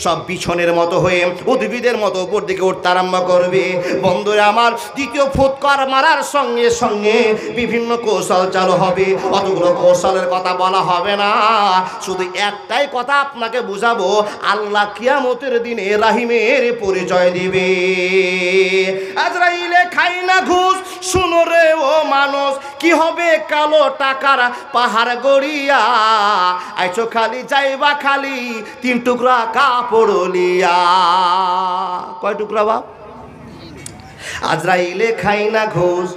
সব বিছনের মতো হয়ে উদ্ভিদের মতো উপর দিকে উঠতে আরম্ভ করবে। বন্ধুরে আমার, দ্বিতীয় ফুৎকার মারার সঙ্গে সঙ্গে বিভিন্ন কৌশল চালু হবে। অতগুলো কৌশলের কথা বলা হবে না, শুধু একটাই কথা আপনাকে বুঝাবো, আল্লাহ কিয়ামতের দিনে রাহিমের পরিচয় দিবে। আজরাইলে খাই না ঘুষ, শুনো রে ও মানুষ, কি হবে কালো টাকার পাহাড় গড়িয়া, আইছো খালি যাইবা খালি 3 টুকরা কাপড় লিয়া। কয় টুকরা বাপ? আজরাইলে খাই না ঘুষ,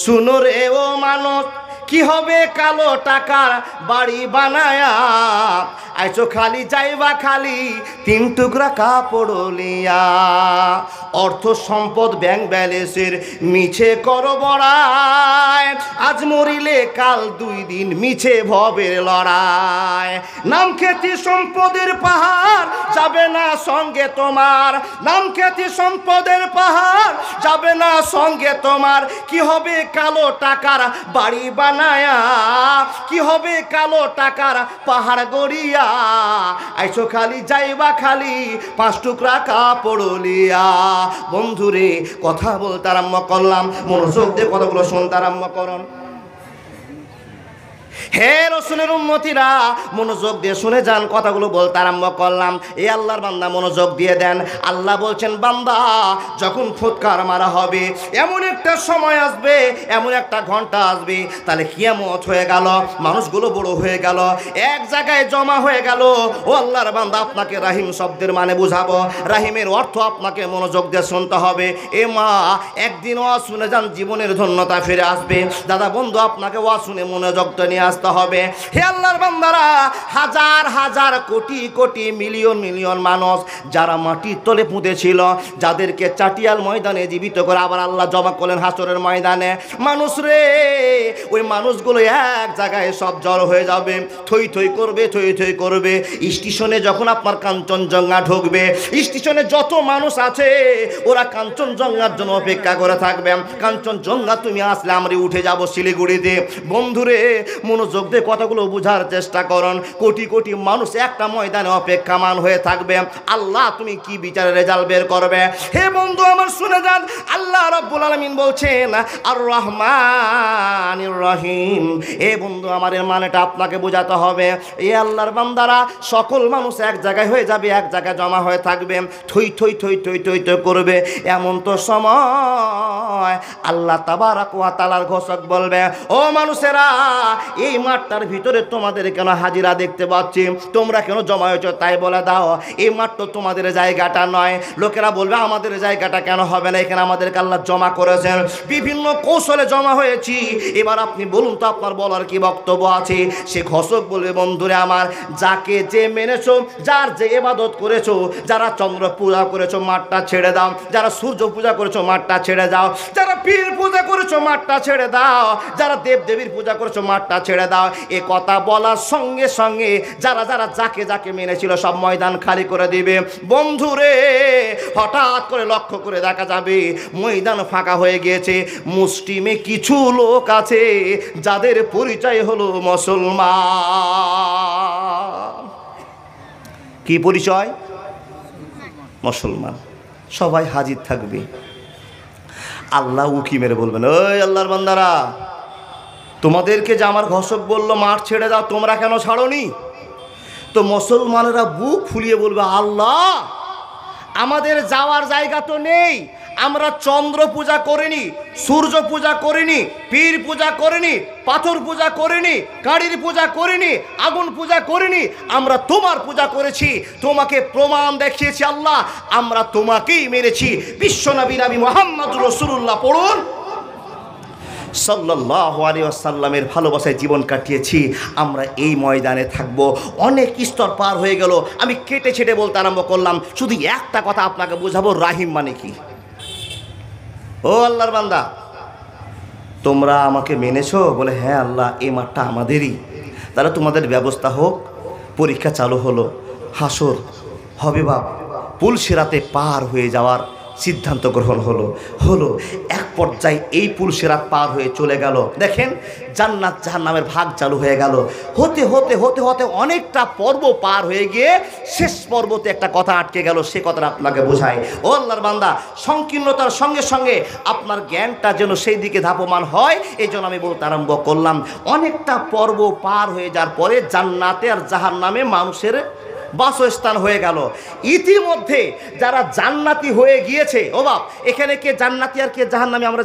শুনো রে ও মানুষ, কি হবে কালো টাকার বাড়ি বানায়া, আইছো খালি যাইবা খালি 3 টুকরা কাপড় লিয়া। অর্থ সম্পদ ব্যাংক ব্যালেন্সের মিছে করো বড়াই, আজ মরিলে কাল 2 দিন মিছে ভবের লড়াই। নাম খ্যাতি সম্পদের পাহাড় যাবে না সঙ্গে তোমার, নাম খ্যাতি সম্পদের পাহাড় যাবে না সঙ্গে তোমার, কি হবে কালো টাকার বাড়ি বানায়া, কি হবে কালো টাকার পাহাড় গড়িয়া, আইছো খালি যাইবা খালি 5 টুকরা কাপড় লিয়া। বন্ধুরে, কথা বলতে আরম্ভ করলাম, মনোযোগ দিয়ে কথাগুলো শুনতে আরম্ভ করুন। হে রাসূলের উম্মতিরা, মনোযোগ দিয়ে শুনে যান, কথাগুলো বলতে আরম্ভ করলাম। এই আল্লাহর বান্দা মনোযোগ দিয়ে দেন। আল্লাহ বলছেন, বান্দা যখন ফুৎকার মারা হবে, এমন একটা সময় আসবে, এমন একটা ঘন্টা আসবে, তাহলে কিয়ামত হয়ে গেল, মানুষগুলো বড় হয়ে গেল, এক জায়গায় জমা হয়ে গেল। ও আল্লাহর বান্দা, আপনাকে রাহিম শব্দের মানে বুঝাবো, রাহিমের অর্থ আপনাকে মনোযোগ দিয়ে শুনতে হবে। এ মা, একদিন ওয়াজ শুনে যান, জীবনের ধন্যতা ফিরে আসবে। দাদা বন্ধু, আপনাকে ওয়াজ শুনে মনোযোগটা নিয়ে আসতে হবে। হে আল্লাহর বান্দারা, হাজার হাজার কোটি কোটি মিলিয়ন মিলিয়ন মানুষ যারা মাটির তলে পুঁতে ছিল, যাদেরকে চাটিয়াল ময়দানে জীবিত করে আবার আল্লাহ জমা করলেন হাসরের ময়দানে। মানুষ রে, ওই মানুষগুলো এক জায়গায় সব জড়ো হয়ে যাবে, থই থই করবে, থই থই করবে। স্টেশনে যখন আপনার কাঞ্চনজঙ্ঘা ঢুকবে, স্টেশনে যত মানুষ আছে ওরা কাঞ্চনজঙ্ঘার জন্য অপেক্ষা করে থাকবে। কাঞ্চনজঙ্ঘা তুমি আসলে আমরা উঠে যাব শিলিগুড়িতে। বন্ধুরে, মনোযোগ দিয়ে কথাগুলো বোঝার চেষ্টা করুন। কোটি কোটি মানুষ একটা ময়দানে অপেক্ষামান হয়ে থাকবে। আল্লাহ তুমি কি বিচারে রেজাল্ট বের করবে? হে বন্ধু আমার, শুনে যান, আল্লাহ রাব্বুল আলামিন বলছেন আর রহমানির রহিম। এ বন্ধু আমার, এর মানেটা আপনাকে বোঝাতে হবে। এ আল্লাহর বান্দারা, সকল মানুষ এক জায়গায় হয়ে যাবে, এক জায়গায় জমা হয়ে থাকবে, থই থই থই থই থই থই করবে। এমন তো সময় আল্লাহ তাবারাক ওয়া তাআলার ঘোষক বলবে, ও মানুষেরা, এই মাঠটার ভিতরে তোমাদের কেন হাজিরা দেখতে পাচ্ছি, তোমরা কেন জমা হয়েছ তাই বলে দাও। এই মাঠ তো তোমাদের জায়গাটা নয়। লোকেরা বলবে আমাদের জায়গাটা কেন হবে না, এখানে আমাদেরকে আল্লাহ জমা করেছেন, বিভিন্ন কৌশলে জমা হয়েছি। এবার আপনি বলুন তো আপনার বলার কি বক্তব্য আছে? সে ঘোষক বলবে, বন্ধুরে আমার, যাকে যে মেনেছো, যার যে ইবাদত করেছো, যারা চন্দ্র পূজা করেছো মাঠটা ছেড়ে দাও, যারা সূর্য পূজা করেছো মাঠটা ছেড়ে দাও, যারা পীর পূজা করেছো মাঠটা ছেড়ে দাও, যারা দেবদেবীর পূজা করেছো মাঠটা ছেড়ে দাও। এ কথা বলার সঙ্গে সঙ্গে যারা যারা যাকে যাকে মেনেছিল সব ময়দান খালি করে দিবে। বন্ধুরে হঠাৎ করে লক্ষ্য করে দেখা যাবে ময়দান ফাঁকা হয়ে গিয়েছে। মুসলিমে কিছু লোক আছে যাদের পরিচয় হলো মুসলমান। কি পরিচয়? মুসলমান। সবাই হাজির থাকবে। আল্লাহ উকি মেরে বলবেন, ওই আল্লাহর বান্দারা, তোমাদেরকে যে আমার ঘোষক বললো মাঠ ছেড়ে দাও, তোমরা কেন ছাড়োনি? তো মুসলমানেরা বুক ফুলিয়ে বলবে, আল্লাহ আমাদের যাওয়ার জায়গা তো নেই, আমরা চন্দ্র পূজা করিনি, সূর্য পূজা করিনি, পীর পূজা করিনি, পাথর পূজা করিনি, কাড়ির পূজা করিনি, আগুন পূজা করিনি, আমরা তোমার পূজা করেছি, তোমাকে প্রমাণ দেখিয়েছি আল্লাহ, আমরা তোমাকেই মেরেছি। বিশ্বনবী নবী মুহাম্মদুর রাসূলুল্লাহ পড়ুন, সাল্লাল্লাহু আলাইহি ওয়াসাল্লামের ভালোবাসায় জীবন কাটিয়েছি। আমরা এই ময়দানে থাকব। অনেক স্তর পার হয়ে গেল, আমি কেটে ছেটে বলতে আরম্ভ করলাম। শুধু একটা কথা আপনাকে বোঝাবো, রাহিম মানে কি। ও আল্লাহর বান্দা, তোমরা আমাকে মেনেছো? বলে হ্যাঁ আল্লাহ, এই মাঠটা আমাদেরই। তাহলে তোমাদের ব্যবস্থা হোক। পরীক্ষা চালু হলো, হাসর হবে বাপ, পুলসিরাতে পার হয়ে যাওয়ার সিদ্ধান্ত গ্রহণ হলো। এক পর্যায়ে এই পুলসিরাত পার হয়ে চলে গেল। দেখেন জান্নাত জাহান্নামের ভাগ চালু হয়ে গেল। হতে হতে হতে হতে অনেকটা পর্ব পার হয়ে গিয়ে শেষ পর্বতে একটা কথা আটকে গেল। সে কথাটা আপনাকে বোঝায়। ও আল্লাহর বান্দা, সংকীর্ণতার সঙ্গে সঙ্গে আপনার জ্ঞানটা যেন সেই দিকে ধাপমান হয়, এই জন্য আমি বলতে আরম্ভ করলাম। অনেকটা পর্ব পার হয়ে যাওয়ার পরে জান্নাতে আর জাহান্নামে মানুষের বাসস্থান হয়ে গেল। ইতিমধ্যে যারা জান্নাতি হয়ে গিয়েছে, ও বাপ, এখানে কে জান্নাতি আর কে জাহান্নামী আমরা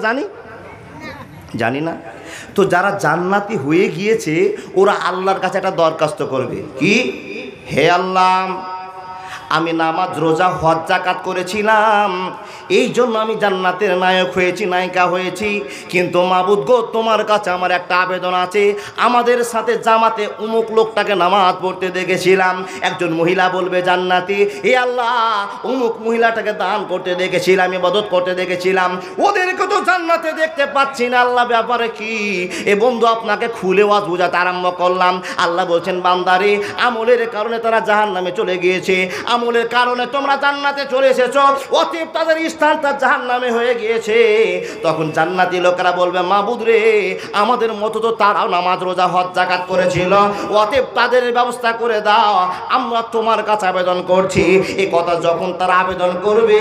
জানি না। তো যারা জান্নাতি হয়ে গিয়েছে ওরা আল্লাহর কাছে একটা দরখাস্ত করবে, কি? হে আল্লাহ, আমি নামাজ রোজা হজ যাকাত করেছিলাম, এই জন্য আমি জান্নাতের নায়ক হয়েছি, নায়িকা হয়েছি। কিন্তু মাবুদ গো, তোমার কাছে আমার একটা আবেদন আছে। আমাদের সাথে জামাতে অমুক লোকটাকে নামাজ পড়তে দেখেছিলাম। একজন মহিলা বলবে জান্নাতি, হে আল্লাহ, অমুক মহিলাটাকে দান করতে দেখেছিলাম, ইবাদত করতে দেখেছিলাম, ওদেরকে তো জান্নাতে দেখতে পাচ্ছি না। আল্লাহ ব্যাপারে কি? এ বন্ধু আপনাকে খুলে ওয়াজ বোঝাতে আরম্ভ করলাম। আল্লাহ বলছেন, বান্দারে, আমলের কারণে তারা জাহান্নামে চলে গিয়েছে, আমলের কারণে তোমরা জান্নাতে চলে এসেছো, অতএব তাদের স্থানটা জাহান্নামে হয়ে গিয়েছে। তখন জান্নাতি লোকেরা বলবে, মাবুদ রে, আমাদের মতো তো তারাও নামাজ রোজা হজ যাকাত করেছিল, অতএব তাদের ব্যবস্থা করে দাও, আমরা তোমার কাছে আবেদন করছি। এই কথা যখন তারা আবেদন করবে,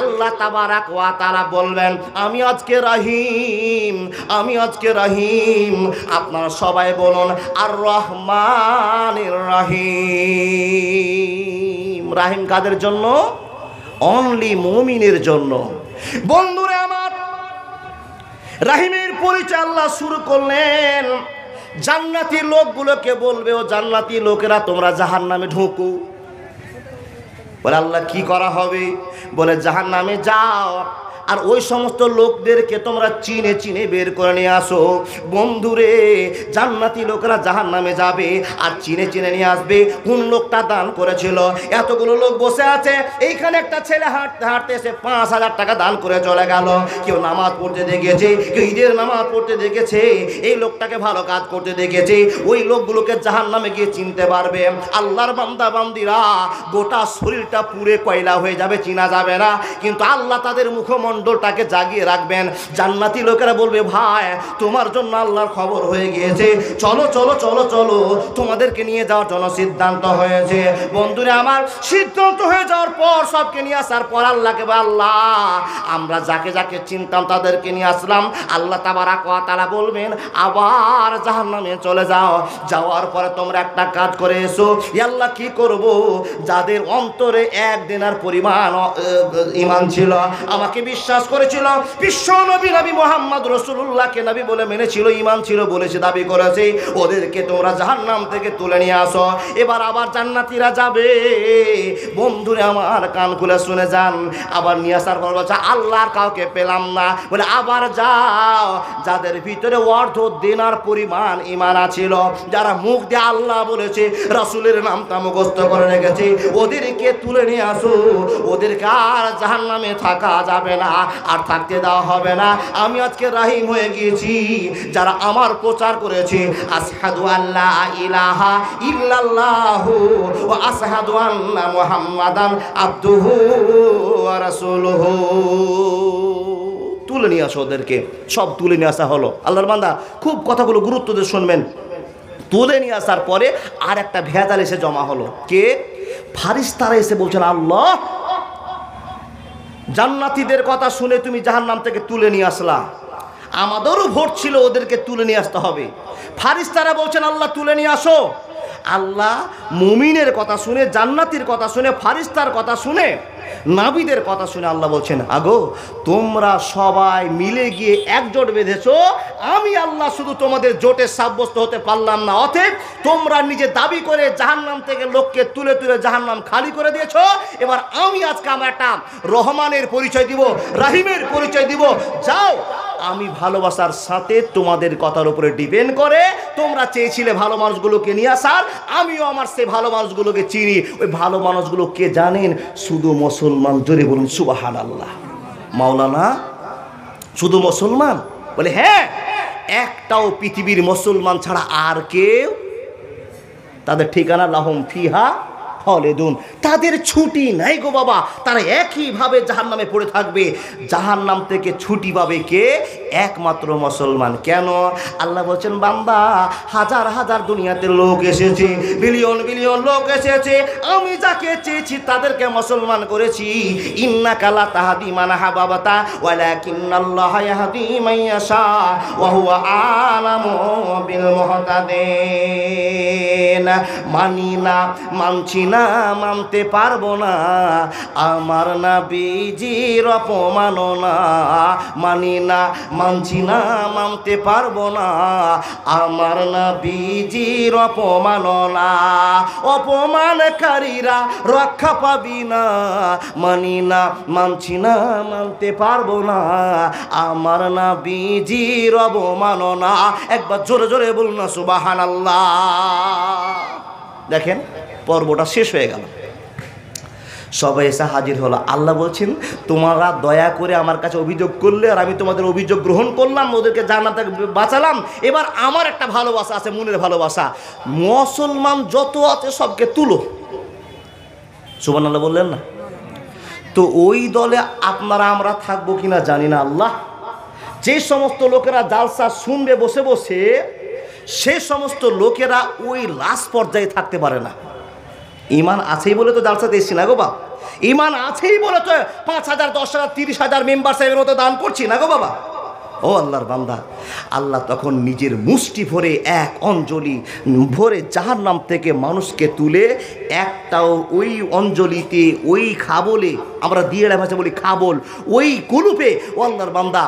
আল্লাহ তাবারাক ওয়া তাআলা বলবেন, আমি আজকে রহিম, আমি আজকে রহিম। আপনারা সবাই বলুন, আর রহমানির রহিম। রাহিম কাদের জন্য? অনলি মুমিনের জন্য। বন্ধুরে আমার, রাহিমের পরিচয় আল্লাহ শুরু করলেন। জান্নাতি লোকগুলোকে বলবে, ও জান্নাতি লোকেরা, তোমরা জাহান্নামে ঢুকো। বলে আল্লাহ কি করা হবে? বলে জাহান্নামে যাও, আর ওই সমস্ত লোকদেরকে তোমরা চিনে চিনে বের করে নিয়ে আসো। বন্ধুরে, জান্নাতি লোকেরা জাহান্নামে যাবে আর চিনে চিনে নিয়ে আসবে কোন লোকটা দান করেছিল। এতগুলো লোক বসে আছে, এইখানে একটা ছেলে হাঁটতে হাঁটতে এসে 5,000 টাকা দান করে চলে গেল। কেউ নামাজ পড়তে দেখেছে, কেউ ঈদের নামাজ পড়তে দেখেছে, এই লোকটাকে ভালো কাজ করতে দেখেছে। ওই লোকগুলোকে জাহান্নামে গিয়ে চিনতে পারবে। আল্লাহর বান্দা বান্দিরা, গোটা শরীরটা পুড়ে কয়লা হয়ে যাবে, চিনা যাবে না, কিন্তু আল্লাহ তাদের মুখমণ্ডলটাকে জাগিয়ে রাখবেন। জান্নাতি লোকেরা বলবে, ভাই তোমার জন্য আল্লাহর খবর হয়ে গিয়েছে, চলো চলো চলো চলো, তোমাদেরকে নিয়ে যাওয়ার জন্য সিদ্ধান্ত হয়েছে। বন্ধুরা আমার, সিদ্ধান্ত হয়ে যাওয়ার পর, সবকে নিয়ে আসার পর আল্লাহকে বলে, আল্লাহ আমরা যাকে যাকে চিনতাম তাদেরকে নিয়ে আসলাম। আল্লাহ তাবারাক ওয়া তাআলা বলবেন, আবার জাহান্নামে চলে যাও। যাওয়ার পরে তোমরা একটা কাজ করে এসো। আল্লাহ কি করব? যাদের অন্তরে 1 দিনার পরিমাণ ঈমান ছিল, আমাকে বিশ্বাস বিশ্বাস করেছিল, বিশ্ব নবী নবী মোহাম্মদ রাসূলুল্লাহকে নবী বলে মেনেছিল, ঈমান ছিল বলেছে, দাবি করেছে, ওদেরকে তোমরা জাহান্নাম থেকে তুলে নিয়ে আসো, এবার আবার জান্নাতীরা যাবে। বন্ধুরে আমার কান খুলে শুনে যান, আবার নিয়ে আসার পর বলছে আল্লাহর কাউকে পেলাম না, বলে আবার যাও, যাদের ভিতরে অর্ধ দিনার পরিমাণ ঈমান আছিল, যারা মুখ দিয়ে আল্লাহ বলেছে, রাসূলের নামটা মুখস্থ করে রেখেছে, ওদেরকে তুলে নিয়ে আসো, ওদেরকে আর জাহান্নামে থাকা যাবে না, আর থাকতে দেওয়া হবে না। আমি আজকে রাহিম হয়ে গিয়েছি, যারা আমার প্রচার করেছে আশহাদু আল্লা ইলাহা ইল্লাল্লাহু ওয়া আশহাদু আন্না মুহাম্মাদান আবদুহু ওয়া রাসূলুহু, তুলে নিয়ে আসো ওদেরকে। সব তুলে নিয়ে আসা হলো। আল্লাহর বান্দা খুব কথাগুলো গুরুত্ব দিয়ে শুনবেন। তুলে নিয়ে আসার পরে আর একটা ভেজাল এসে জমা হলো। কে? ফারিস্তারা এসে বলছেন আল্লাহ, জান্নাতীদের কথা শুনে তুমি জাহান্নাম থেকে তুলে নিয়ে আসলা, আমাদেরও ভোট ছিল ওদেরকে তুলে নিয়ে আসতে হবে। ফারিস্তারা বলছেন আল্লাহ তুলে নিয়ে আসো। আল্লাহ মুমিনের কথা শুনে, জান্নাতীর কথা শুনে, ফারিস্তার কথা শুনে, নাবিদের কথা শুনে আল্লাহ বলছেন আগো তোমরা সবাই মিলে গিয়ে একজোট বেঁধেছো, আমি আল্লাহ শুধু তোমাদের জোটে সাব্যস্ত হতে পারলাম না, অতএব তোমরা নিজে দাবি করে জাহান্নাম থেকে লোককে তুলে তুলে জাহান্নাম খালি করে দিয়েছো। এবার আমি আজকে আমার একটা রহমানের পরিচয় দিব, রাহিমের পরিচয় দিব। যাও, আমি ভালোবাসার সাথে তোমাদের কথার উপরে ডিপেন্ড করে তোমরা চেয়েছিলে ভালো মানুষগুলোকে নিয়ে আসার, আমিও আমার সেই ভালো মানুষগুলোকে চিনি। ওই ভালো মানুষগুলো কে জানেন? শুধু মুসলমান। জোরে বলুন সুবহানাল্লাহ। মাওলানা শুধু মুসলমান? বলে হ্যাঁ, একটাও পৃথিবীর মুসলমান ছাড়া আর কেউ, তাদের ঠিকানা লাহুম ফিহা খালিদুন, তাদের ছুটি নাই গো বাবা, তারা একইভাবে জাহান্নামে পড়ে থাকবে। জাহান্নাম থেকে ছুটি পাবে কে? একমাত্র মুসলমান। কেন? আল্লাহ বলছেন বান্দা, হাজার হাজার দুনিয়াতে লোক এসেছে, বিলিয়ন বিলিয়ন লোক এসেছে, আমি যাকে চেয়েছি তাদেরকে মুসলমান করেছি। ইন্নাকা লা তাহদি মান আহবাবতা ওয়ালাকিন্নাল্লাহা ইয়াহদি মান ইয়াশা ওয়া হুয়া আলামু বিল মুহতাদিন। মানি না, মানছি না, মানতে পারবো না আমার নবীজির অপমাননা, মানি না, মানছি না, মানতে পারবো না আমার নবীজির অপমাননা, অপমানকারীরা রক্ষা পাবি না, মানি না, মানছি না, মানতে পারবো না আমার নবীজির অবমাননা। একবার জোরে জোরে বলুন না সুবহানাল্লাহ। দেখেন পর্বটা শেষ হয়ে গেল, সবাই এসে হাজির হলো। আল্লাহ বলছেন তোমরা দয়া করে আমার কাছে অভিযোগ করলে, আর আমি তোমাদের অভিযোগ গ্রহণ করলাম, ওদেরকে জান্নাত থেকে বাঁচালাম। এবার আমার একটা ভালোবাসা আছে, মনের ভালোবাসা, মুসলমান যত আছে সবকে তুলো। সুবহানাল্লাহ বললেন না? তো ওই দলে আপনারা আমরা থাকবো কিনা জানি না। আল্লাহ, যে সমস্ত লোকেরা জালসা শুনবে বসে বসে, সে সমস্ত লোকেরা ওই লাস্ট পর্যায়ে থাকতে পারে না। ঈমান আছেই বলে তো জালসাতে এসছি না গো বাবা, ঈমান আছেই বলে তো 5,000 10,000 30,000 মেম্বার সাহেবের মতো দান করছি না গো বাবা। ও আল্লাহর বান্দা, আল্লাহ তখন নিজের মুষ্টি ভরে এক অঞ্জলি ভরে জাহান্নাম থেকে মানুষকে তুলে একটাও ওই অঞ্জলিতে, ওই খাবলে, আমরা দিয়ে ভাষা বলি খাবল, ওই কুলুপে ও আল্লাহর বান্দা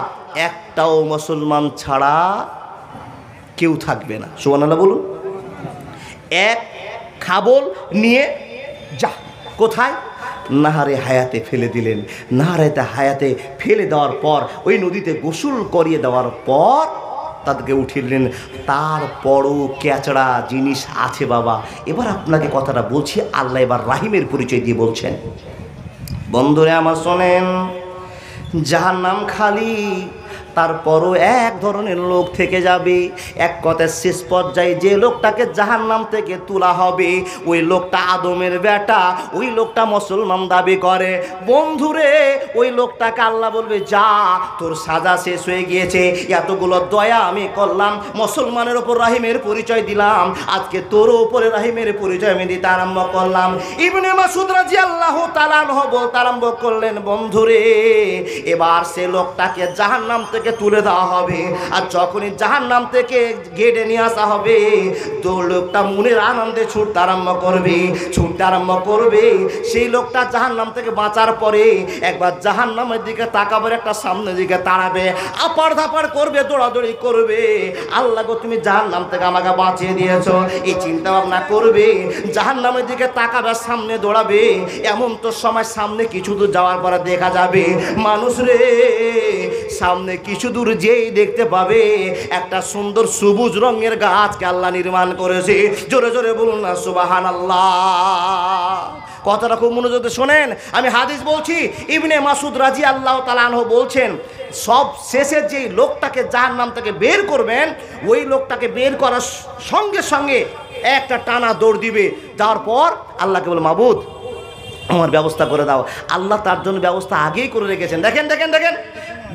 একটাও মুসলমান ছাড়া কেউ থাকবে না। সুবহানাল্লাহ বলুন। এক খাবল নিয়ে যা কোথায়? নাহারে হায়াতে ফেলে দিলেন। নাহারে হায়াতে ফেলে দেওয়ার পর ওই নদীতে গোসল করিয়ে দেওয়ার পর তাদেরকে উঠিলেন। তারপরও ক্যাচড়া জিনিস আছে বাবা। এবার আপনাকে কথাটা বলছি, আল্লাহ এবার রাহিমের পরিচয় দিয়ে বলছেন। বন্ধুরে আমার শোনেন, জাহান্নাম খালি, তারপরও এক ধরনের লোক থেকে যাবে। এক কথায় শেষ পর্যায়ে যে লোকটাকে জাহান্নাম থেকে তোলা হবে, ওই লোকটা আদমের বেটা, ওই লোকটা মুসলমান দাবি করে। বন্ধুরে, ওই লোকটাকে আল্লাহ বলবে যা, তোর সাজা শেষ হয়ে গিয়েছে, এতগুলো দয়া আমি করলাম, মুসলমানের ওপর রাহিমের পরিচয় দিলাম, আজকে তোর উপরে রাহিমের পরিচয় আমি দিতে আরম্ভ করলাম। ইবনে মাসউদ রাদিয়াল্লাহু তাআলা আনহু বলতে আরম্ভ করলেন, বন্ধুরে এবার সে লোকটাকে জাহান্নাম থেকে থেকে তুলে দেওয়া হবে। আর যখনই জাহান্নাম থেকে গেটে নিয়ে আসা হবে, তো লোকটা মনের আনন্দে ছুটতে আরম্ভ করবে। সেই লোকটা জাহান্নাম থেকে বাঁচার পরে একবার জাহান্নামের দিকে তাকাবে, একটা সামনের দিকে তাড়াবে, আপাড় ধাপাড় করবে, দৌড়াদৌড়ি করবে। আল্লাহ গো, তুমি জাহান্নাম থেকে আমাকে বাঁচিয়ে দিয়েছো, এই চিন্তা ভাবনা করবে। জাহান্নামের দিকে তাকাবে, সামনে দৌড়াবে। এমন তো সময় সামনে কিছু দূর যাওয়ার পরে দেখা যাবে, মানুষ রে, সামনে কিছু দূর যেই দেখতে পাবে একটা সুন্দর সবুজ রঙের গাছকে আল্লাহ নির্মাণ করেছে। জোরে জোরে বলুন না সুবহানাল্লাহ। কথাটা খুব মনোযোগ দিয়ে শোনেন, আমি হাদিস বলছি। ইবনে মাসুদ রাদিয়াল্লাহু তাআলা আনহু বলছেন, সব শেষে যেই লোকটাকে জাহান্নাম থেকে বের করবেন, ওই লোকটাকে বের করার সঙ্গে সঙ্গে একটা টানা দৌড় দিবে। যাওয়ার পর আল্লাহকে বলে, মাবুদ আমার ব্যবস্থা করে দাও। আল্লাহ তার জন্য ব্যবস্থা আগেই করে রেখেছেন। দেখেন দেখেন দেখেন,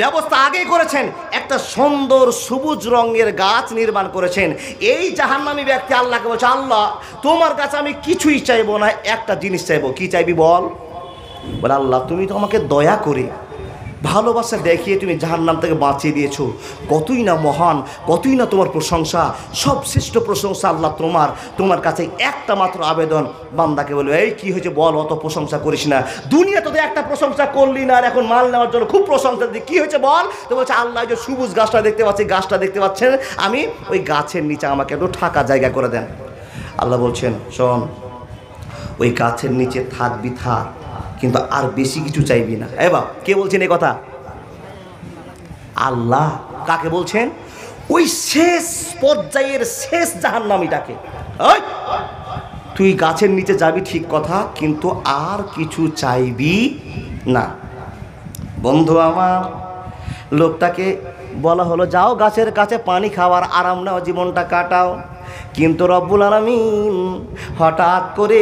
ব্যবস্থা আগেই করেছেন। একটা সুন্দর সবুজ রঙের গাছ নির্মাণ করেছেন। এই জাহান্নামী ব্যক্তি আল্লাহকে বলছে, আল্লাহ তোমার কাছে আমি কিছুই চাইবো না, একটা জিনিস চাইবো। কি চাইবি বল? বলে, আল্লাহ তুমি তো আমাকে দয়া করে ভালোবাসা দেখিয়ে তুমি জাহান্নাম থেকে বাঁচিয়ে দিয়েছো। কতই না মহান, কতই না তোমার প্রশংসা, সব শ্রেষ্ঠ প্রশংসা আল্লাহ তোমার। তোমার কাছে একটা মাত্র আবেদন। বান্দাকে বলবে, এই কি হয়েছে বল, অত প্রশংসা করিস না, দুনিয়া তোদের একটা প্রশংসা করলি না, আর এখন মাল নেওয়ার জন্য খুব প্রশংসা দিই, কি হয়েছে বল? তো বলছে, আল্লাহ যে সবুজ গাছটা দেখতে পাচ্ছি, গাছটা দেখতে পাচ্ছেন, আমি ওই গাছের নিচে আমাকে একটু থাকা জায়গা করে দেন। আল্লাহ বলছেন, শোন, ওই গাছের নিচে থাকবি থাক, কিন্তু আর বেশি কিছু চাইবি না। এবার কে বলছেন এই কথা? আল্লাহ। কাকে বলছেন? ওই শেষ পর্যায়ের শেষ জাহান্নামীটাকে। ওই তুই গাছের নিচে যাবি ঠিক কথা, কিন্তু আর কিছু চাইবি না। বন্ধু আমার, লোকটাকে বলা হলো, যাও গাছের কাছে পানি খাওয়ার আরাম নাও, জীবনটা কাটাও। কিন্তু রব্বুল আলামিন হঠাৎ করে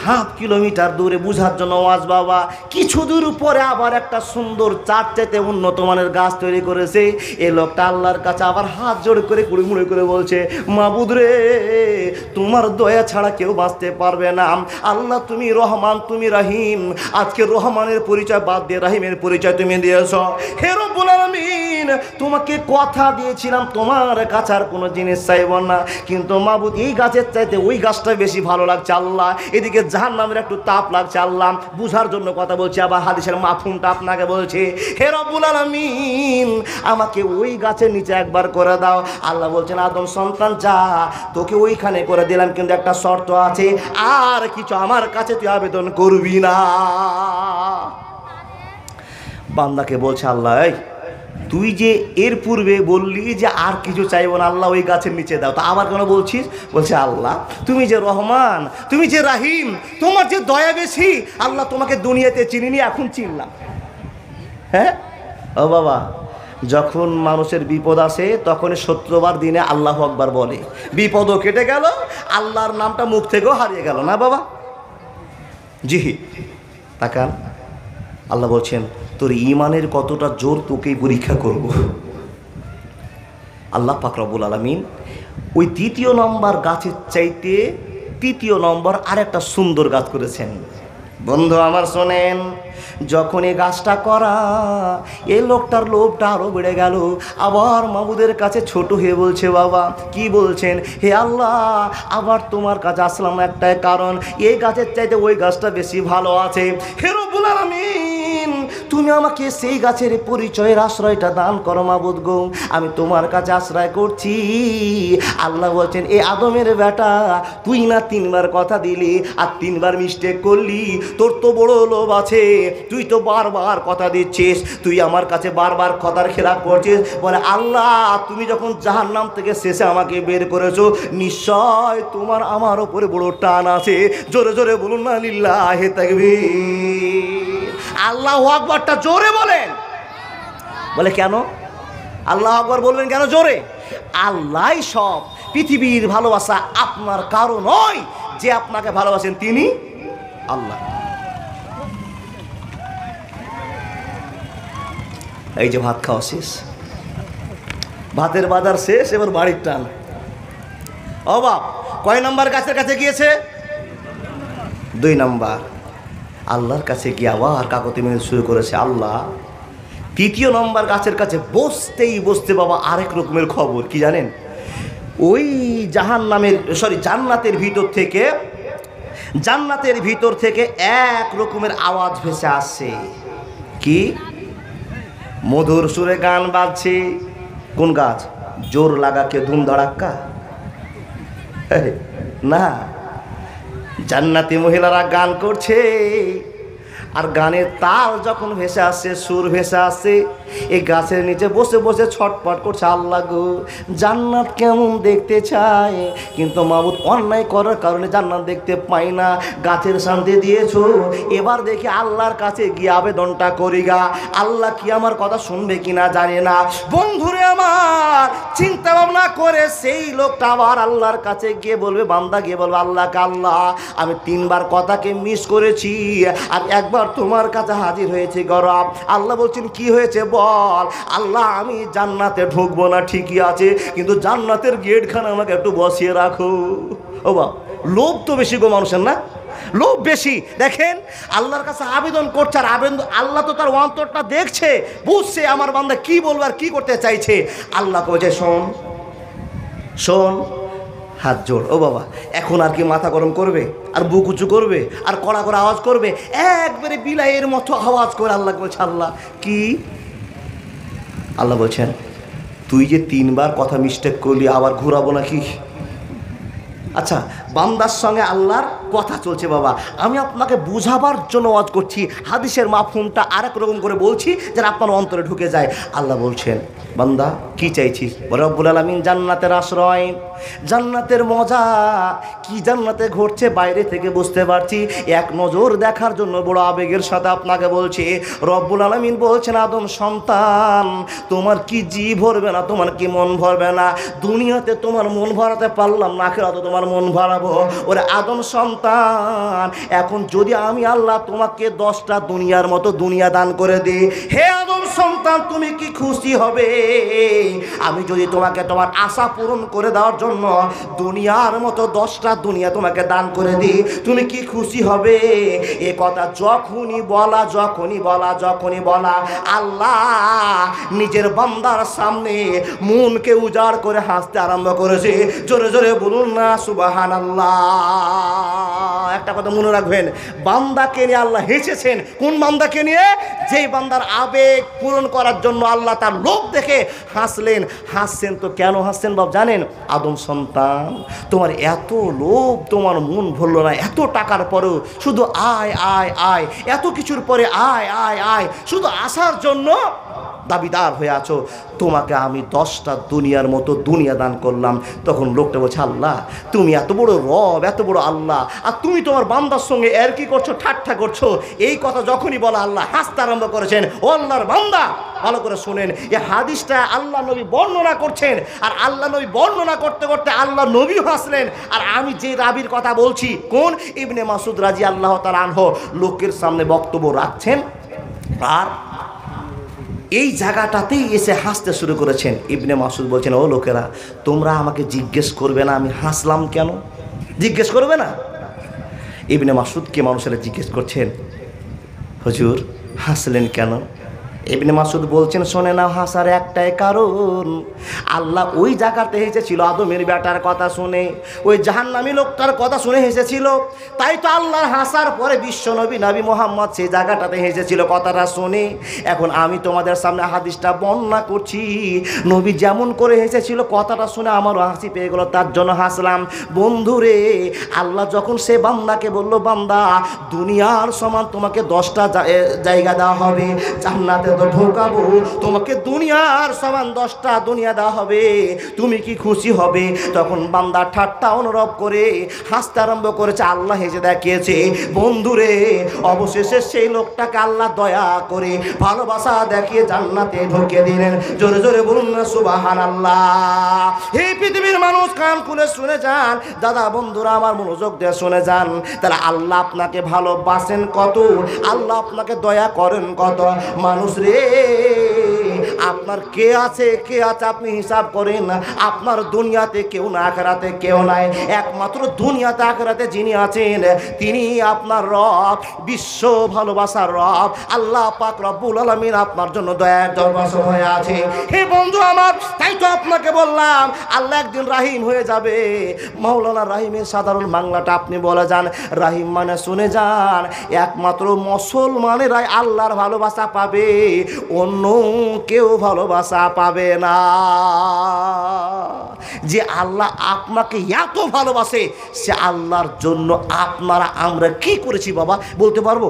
হাফ কিলোমিটার দূরে, বুঝার জন্য ওয়াজ বাবা, কিছু দূর পরে আবার একটা সুন্দর চার চাইতে উন্নত মানের গাছ তৈরি করেছে। এই লোকটা আল্লাহর কাছে আবার হাত জোড় করে কুড়িমুড়ি করে বলছে, মাবুদ রে, তোমার দয়া ছাড়া কেউ বাঁচতে পারবে না। আল্লাহ তুমি রহমান, তুমি রাহিম। আজকে রহমানের পরিচয় বাদ দিয়ে রাহিমের পরিচয় তুমি দিয়েছ। হে রব্বুল আলামিন, তোমাকে কথা দিয়েছিলাম তোমার কাছে আর কোনো জিনিস চাইব না, কিন্তু মাবুদ এই গাছের চাইতে ওই গাছটা বেশি ভালো লাগছে আল্লাহ। এদিকে জাহান্নামের একটু তাপ লাগছে আল্লাহ। বুঝার জন্য কথা বলছি, আবার হাদিসের মাফহুমটা আপনাকে বলছে। হে রব্বুল আলামিন, আমাকে ওই গাছের নিচে একবার করে দাও। আল্লাহ বলছেন, আদম সন্তান যা, তোকে ওইখানে করে দিলাম, কিন্তু একটা শর্ত আছে, আর কিছু আমার কাছে তুই আবেদন করবি না। বান্দাকে বলছে, আল্লাহ তুই যে এর পূর্বে বললি যে আর কিছু চাইব না, আল্লাহ ওই গাছের নিচে দাও, তা আবার কেন বলছিস? বলছে, আল্লাহ তুমি যে রহমান, তুমি যে রাহিম, তোমার যে দয়া বেশি, আল্লাহ তোমাকে দুনিয়াতে চিনিনি, এখন চিনলাম। হ্যাঁ ও বাবা, যখন মানুষের বিপদ আসে তখন 70বার দিনে আল্লাহু আকবার বলে, বিপদও কেটে গেল, আল্লাহর নামটা মুখ থেকেও হারিয়ে গেল না বাবা। জি তাকান, আল্লাহ বলছেন, তোর ইমানের কতটা জোর তোকেই পরীক্ষা করব। আল্লাহ পাক রব্বুল আলামিন ওই 3য় নম্বর গাছের চাইতে 3য় নম্বর আরেকটা সুন্দর গাছ করেছেন। বন্ধু আমার শোনেন, যখন এই গাছটা করা, এই লোকটার লোভটা আরও বেড়ে গেল। আবার মাবুদের কাছে ছোট হয়ে বলছে, বাবা কি বলছেন? হে আল্লাহ, আবার তোমার কাছে আসলাম একটাই কারণ, এই গাছের চাইতে ওই গাছটা বেশি ভালো আছে। হে রব্বুল আলামিন, তুমি আমাকে সেই গাছের পরিচয়ের আশ্রয়টা দান করো মাবুদ গো, আমি তোমার কাছে আশ্রয় করছি। আল্লাহ বলছেন, এ আদমের বেটা, তুই না 3বার কথা দিলি আর 3বার মিস্টেক করলি, তোর তো বড় লোভ আছে, তুই তো বারবার কথা দিচ্ছিস, তুই আমার কাছে বারবার কথার খেলাপ করছিস। বলে, আল্লাহ তুমি যখন জাহান্নাম থেকে শেষে আমাকে বের করেছো, নিশ্চয় তোমার আমার ওপরে বড় টান আছে। জোরে জোরে বলুন না লিল্লাহি তাকবীর। আল্লাহু আকবারটা জোরে বলেন। বলে কেন আল্লাহু আকবার বলবেন কেন জোরে? আল্লাহই সব, পৃথিবীর ভালোবাসা আপনার কারো নয়, যে আপনাকে ভালোবাসেন তিনি আল্লাহ। এই যে ভাত খাওয়া শেষ, ভাতের বাজার শেষ, এবার বাড়ির টান। ও বাপ, কয় নম্বর গাছের কাছে গিয়েছে? 2 নম্বর। আল্লাহর কাছে গিয়ে আবার কাকতি মিনতি শুরু করেছে, আল্লাহ তৃতীয় নম্বর গাছের কাছে বসতে বাবা আরেক রকমের খবর কি জানেন? ওই জান্নাতের ভিতর থেকে এক রকমের আওয়াজ ভেসে আসছে। কি? মধুর সুরে গান বাজছে। কোন গাছ? জোর লাগা কে ধুম ধড়াক্কা? না, জান্নাতি মহিলারা গান করছে। আর গানের তাল যখন ভেসে আসছে, সুর ভেসে আসছে, এই গাছের নিচে বসে বসে ছটপট করছে, আল্লাহ গো জান্নাত কেমন দেখতে চায়, কিন্তু মাবুদ অন্যায় করার কারণে জান্নাত দেখতে পাই না, গাছের শান্তি দিয়েছো, এবার দেখি আল্লাহর কাছে গিয়ে আবেদনটা করি গা, আল্লাহ কি আমার কথা শুনবে কিনা জানি না। বন্ধুরে আমার চিন্তা ভাবনা করে সেই লোকটা আবার আল্লাহর কাছে গিয়ে বলবে, বান্দা গিয়ে বলবে আল্লাহকে, আল্লাহ আমি 3 বার কথাকে মিস করেছি আর একবার তোমার কাছে হাজির হয়েছে গরব। আল্লাহ বলছেন কি হয়েছে বল। আল্লাহ আমি জান্নাতে ঢুকবো না ঠিকই আছে, কিন্তু জান্নাতের গেটখানে আমাকে একটু বসিয়ে রাখো। ও বা, লোভ তো বেশি গো মানুষের, না? লোভ বেশি। দেখেন আল্লাহর কাছে আবেদন করছে, আর আল্লাহ তো তার অন্তরটা দেখছে, বুঝছে আমার বান্দা কি বলবে আর কি করতে চাইছে। আল্লাহ বলছে শোন শোন, হাত জোড়। ও বাবা, এখন আর কি মাথা গরম করবে, আর বুক উঁচু করবে, আর কড়া করে আওয়াজ করবে? একবারে বিলাইয়ের মতো আওয়াজ করে আল্লাহ বলছে, আল্লাহ কি? আল্লাহ বলছেন তুই যে 3 বার কথা মিস্টেক করলি, আবার ঘুরাবো নাকি? আচ্ছা, বান্দার সঙ্গে আল্লাহর কথা চলছে বাবা, আমি আপনাকে বুঝাবার জন্য ওয়াজ করছি, হাদিসের মাফহুমটা আরেক রকম করে বলছি যেন আপনার অন্তরে ঢুকে যায়। আল্লাহ বলছেন বান্দা কি চাইছিস? রব্বুল আলামিন জান্নাতের আশ্রয়, জান্নাতের মজা কি জান্নাতে ঘটছে বাইরে থেকে বুঝতে পারছি, এক নজর দেখার জন্য বড় আবেগের সাথে আপনাকে বলছি। রব্বুল আলামিন বলছেন আদম সন্তান, তোমার কি জি ভরবে না, তোমার কি মন ভরবে না? দুনিয়াতে তোমার মন ভরাতে পারলাম না, আখিরাতে তোমার মন ভরাবো। ওরে আদম সন্তান, এখন যদি আমি আল্লাহ তোমাকে 10টা দুনিয়ার মতো দুনিয়া দান করে দিই, হে আদম সন্তান তুমি কি খুশি হবে? আমি যদি তোমাকে তোমার আশা পূরণ করে দেওয়ার জন্য দুনিয়ার মতো 10টা দুনিয়া তোমাকে দান করে দিই, তুমি কি খুশি হবে? এ কথা যখনই বলা আল্লাহ নিজের বান্দার সামনে মনকে উজাড় করে হাসতে আরম্ভ করেছে। জোরে জোরে বলুন না সুবহানাল্লাহ। একটা কথা মনে রাখবেন, বান্দাকে নিয়ে আল্লাহ হেসেছেন। কোন বান্দাকে নিয়ে? যেই বান্দার আবেগ পূরণ করার জন্য আল্লাহ তার লোভ দেখে হাসছেন। তো কেন হাসছেন বাপ জানেন? আদম সন্তান, তোমার এত লোভ, তোমার মন ভরল না, এত টাকার পরেও শুধু আয় আয় আয়, এত কিছুর পরে আয় আয় আয়, শুধু আসার জন্য দাবিদার হয়ে আছো। তোমাকে আমি 10টা দুনিয়ার মতো দুনিয়া দান করলাম। তখন লোকটা বলছে আল্লাহ তুমি এত বড় রব, এত বড় আল্লাহ, আর তুমি তোমার বান্দার সঙ্গে এর কি করছো, ঠাট্টা করছো? এই কথা যখনই বলা আল্লাহ হাসতে আরম্ভ করেছেন। ও আল্লাহর বান্দা ভালো করে শোনেন, এই হাদিসটা আল্লাহ নবী বর্ণনা করছেন, আর আল্লাহ নবী বর্ণনা করতে করতে আল্লাহ নবী হাসলেন। আর আমি যে রাবির কথা বলছি, কোন? ইবনে মাসুদ রাদিয়াল্লাহু তাআলা আনহু লোকের সামনে বক্তব্য রাখছেন, আর এই জায়গাটাতেই এসে হাসতে শুরু করেছেন। ইবনে মাসুদ বলছেন, ও লোকেরা, তোমরা আমাকে জিজ্ঞেস করবে না আমি হাসলাম কেন? জিজ্ঞেস করবে না? ইবনে মাসুদকে মানুষেরা জিজ্ঞেস করছেন, হুজুর হাসলেন কেন? ইবনে মাসুদ বলছেন, শোনে না, হাসার একটাই কারণ, আল্লাহ ওই জায়গাতে হেসেছিল আদমের বেটার কথা শুনে, ওই জাহান্নামী লোকটার কথা শুনে হেসেছিল। তাই তো আল্লাহর হাসার পরে বিশ্বনবী নবী মোহাম্মদ সেই জায়গাটাতে হেসেছিল কথাটা শুনে। এখন আমি তোমাদের সামনে হাদিসটা বর্ণনা করছি, নবী যেমন করে হেসেছিল কথাটা শুনে আমারও হাসি পেয়ে গেল, তার জন্য হাসলাম। বন্ধুরে, আল্লাহ যখন সে বান্দাকে বলল, বান্দা দুনিয়ার সমান তোমাকে 10টা জায়গা দেওয়া হবে, জান্নাতে তো ঢোকাবো, তোমাকে দুনিয়ার সমান 10টা দুনিয়া দেওয়া হবে, তুমি কি খুশি হবে? তখন বান্দা ঠাট্টা অনুভব করে হাসতে আরম্ভ করেছে। আল্লাহ হেসে দেখিয়েছে। বন্ধুরে, অবশেষে সেই লোকটাকে আল্লাহ দয়া করে ভালোবাসা দেখিয়ে জান্নাতে ঢুকিয়ে দিলেন। জোরে জোরে বলুন না সুবহানাল্লাহ। এই পৃথিবীর মানুষ কান খুলে শুনে যান, দাদা বন্ধুরা আমার মনোযোগ দিয়ে শুনে যান, তাহলে আল্লাহ আপনাকে ভালোবাসেন কত, আল্লাহ আপনাকে দয়া করেন কত। মানুষ রে, আপনার কে আছে আপনি হিসাব করেন। আপনার দুনিয়াতে কেউ না, আখিরাতে কেউ নাই। একমাত্র দুনিয়াতে আখিরাতে যিনি আছেন তিনি আপনার রব, বিশ্ব ভালোবাসার রব আল্লাহ পাক রব্বুল আলামিন আপনার জন্য দয়ার দরবাসা হয়ে আছে। হে বন্ধু আমার, তাই তো আপনাকে বললাম আল্লাহ একদিন রাহিম হয়ে যাবে। মাওলানা রাহিমের সাধারণ বাংলাটা আপনি বলে যান, রাহিম মানে শুনে যান একমাত্র মুসলমানেরাই আল্লাহর ভালোবাসা পাবে, অন্য কেউ ভালোবাসা পাবে না। যে আল্লাহ আপনাকে এত ভালোবাসে, সে আল্লাহর জন্য আপনারা আমরা কি করেছি বাবা বলতে পারবো?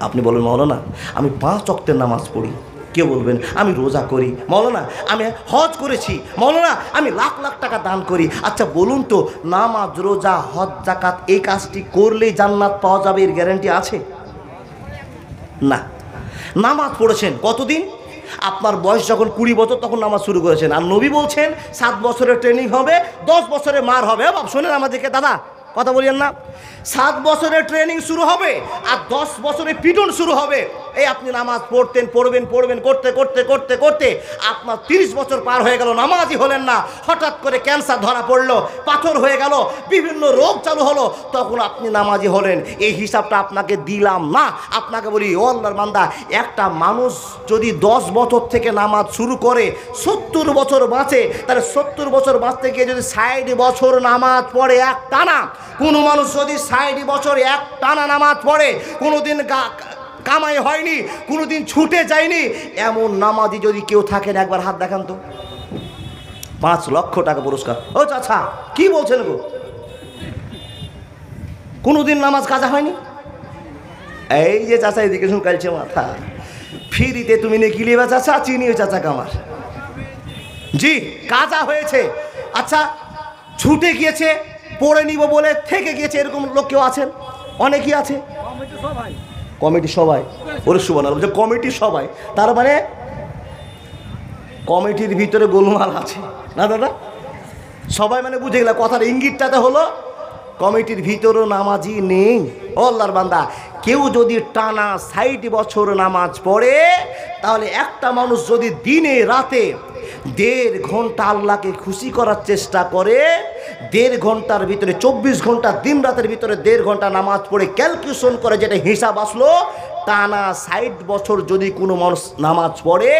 আপনি বলবেন মাওলানা আমি 5 ওয়াক্তের নামাজ পড়ি, কেউ বলবেন আমি রোজা করি, মাওলানা আমি হজ করেছি, মাওলানা আমি লাখ লাখ টাকা দান করি। আচ্ছা বলুন তো, নামাজ, রোজা, হজ, যাকাত এই কাজটি করলেই জান্নাত পাওয়া যাবে এর গ্যারান্টি আছে? না। নামাজ পড়েছেন কতদিন? আপনার বয়স যখন 20 বছর তখন নামাজ শুরু করেছেন। আর নবী বলছেন 7 বছরের ট্রেনিং হবে, 10 বছরে মার হবে। বাপ শোনেন আমাদেরকে, দাদা কথা বলিয়েন না। 7 বছরের ট্রেনিং শুরু হবে আর 10 বছরে পিটন শুরু হবে। এই আপনি নামাজ পড়বেন করতে করতে করতে করতে আপনার 30 বছর পার হয়ে গেল, নামাজই হলেন না। হঠাৎ করে ক্যান্সার ধরা পড়লো, পাথর হয়ে গেল, বিভিন্ন রোগ চালু হলো, তখন আপনি নামাজি হলেন। এই হিসাবটা আপনাকে দিলাম না। আপনাকে বলি ও আল্লাহর বান্দা, একটা মানুষ যদি 10 বছর থেকে নামাজ শুরু করে 70 বছর বাঁচে, তাহলে 70 বছর বাঁচতে গিয়ে যদি 60 বছর নামাজ পড়ে এক টানা, কোনো মানুষ যদি 60 বছর এক টানা নামাজ পড়ে, কোনোদিন কামাই হয়নি, কোনোদিন ছুটে যায়নি, এমন নামাজি যদি কেউ থাকেন একবার হাত দেখান তো। 5 লক্ষ টাকা পুরস্কার। ও চাচা কি বলছেন গো, কোনোদিন নামাজ কাজা হয়নি? এই যে চাচা এদিকে ঝুঁকাইছে মাথা, ফ্রিতে তুমি নেকি লিবা চাচা, চিনিও চাচা কামার। জি কাজা হয়েছে। আচ্ছা ছুটে গিয়েছে, পড়ে নিব বলে থেকে গিয়েছে, এরকম লোক কেউ আছেন? অনেকেই আছে। কমিটি সবাই, ওরে সুবহানাল্লাহ বলছে কমিটি সবাই, তার মানে কমিটির ভিতরে গোলমাল আছে না দাদা? সবাই মানে বুঝে গেল কথার ইঙ্গিতটাতে হলো কমিটির ভিতরেও নামাজি নেই। ও আল্লাহর বান্দা, কেউ যদি টানা 60 বছর নামাজ পড়ে, তাহলে একটা মানুষ যদি দিনে রাতে 1.5 ঘন্টা আল্লাহকে খুশি করার চেষ্টা করে, 1.5 ঘন্টার ভিতরে 24 ঘন্টা দিন রাতের ভিতরে 1.5 ঘন্টা নামাজ পড়ে ক্যালকুলেশন করে যেটা হিসাব আসলো, টানা 60 বছর যদি কোনো মানুষ নামাজ পড়ে,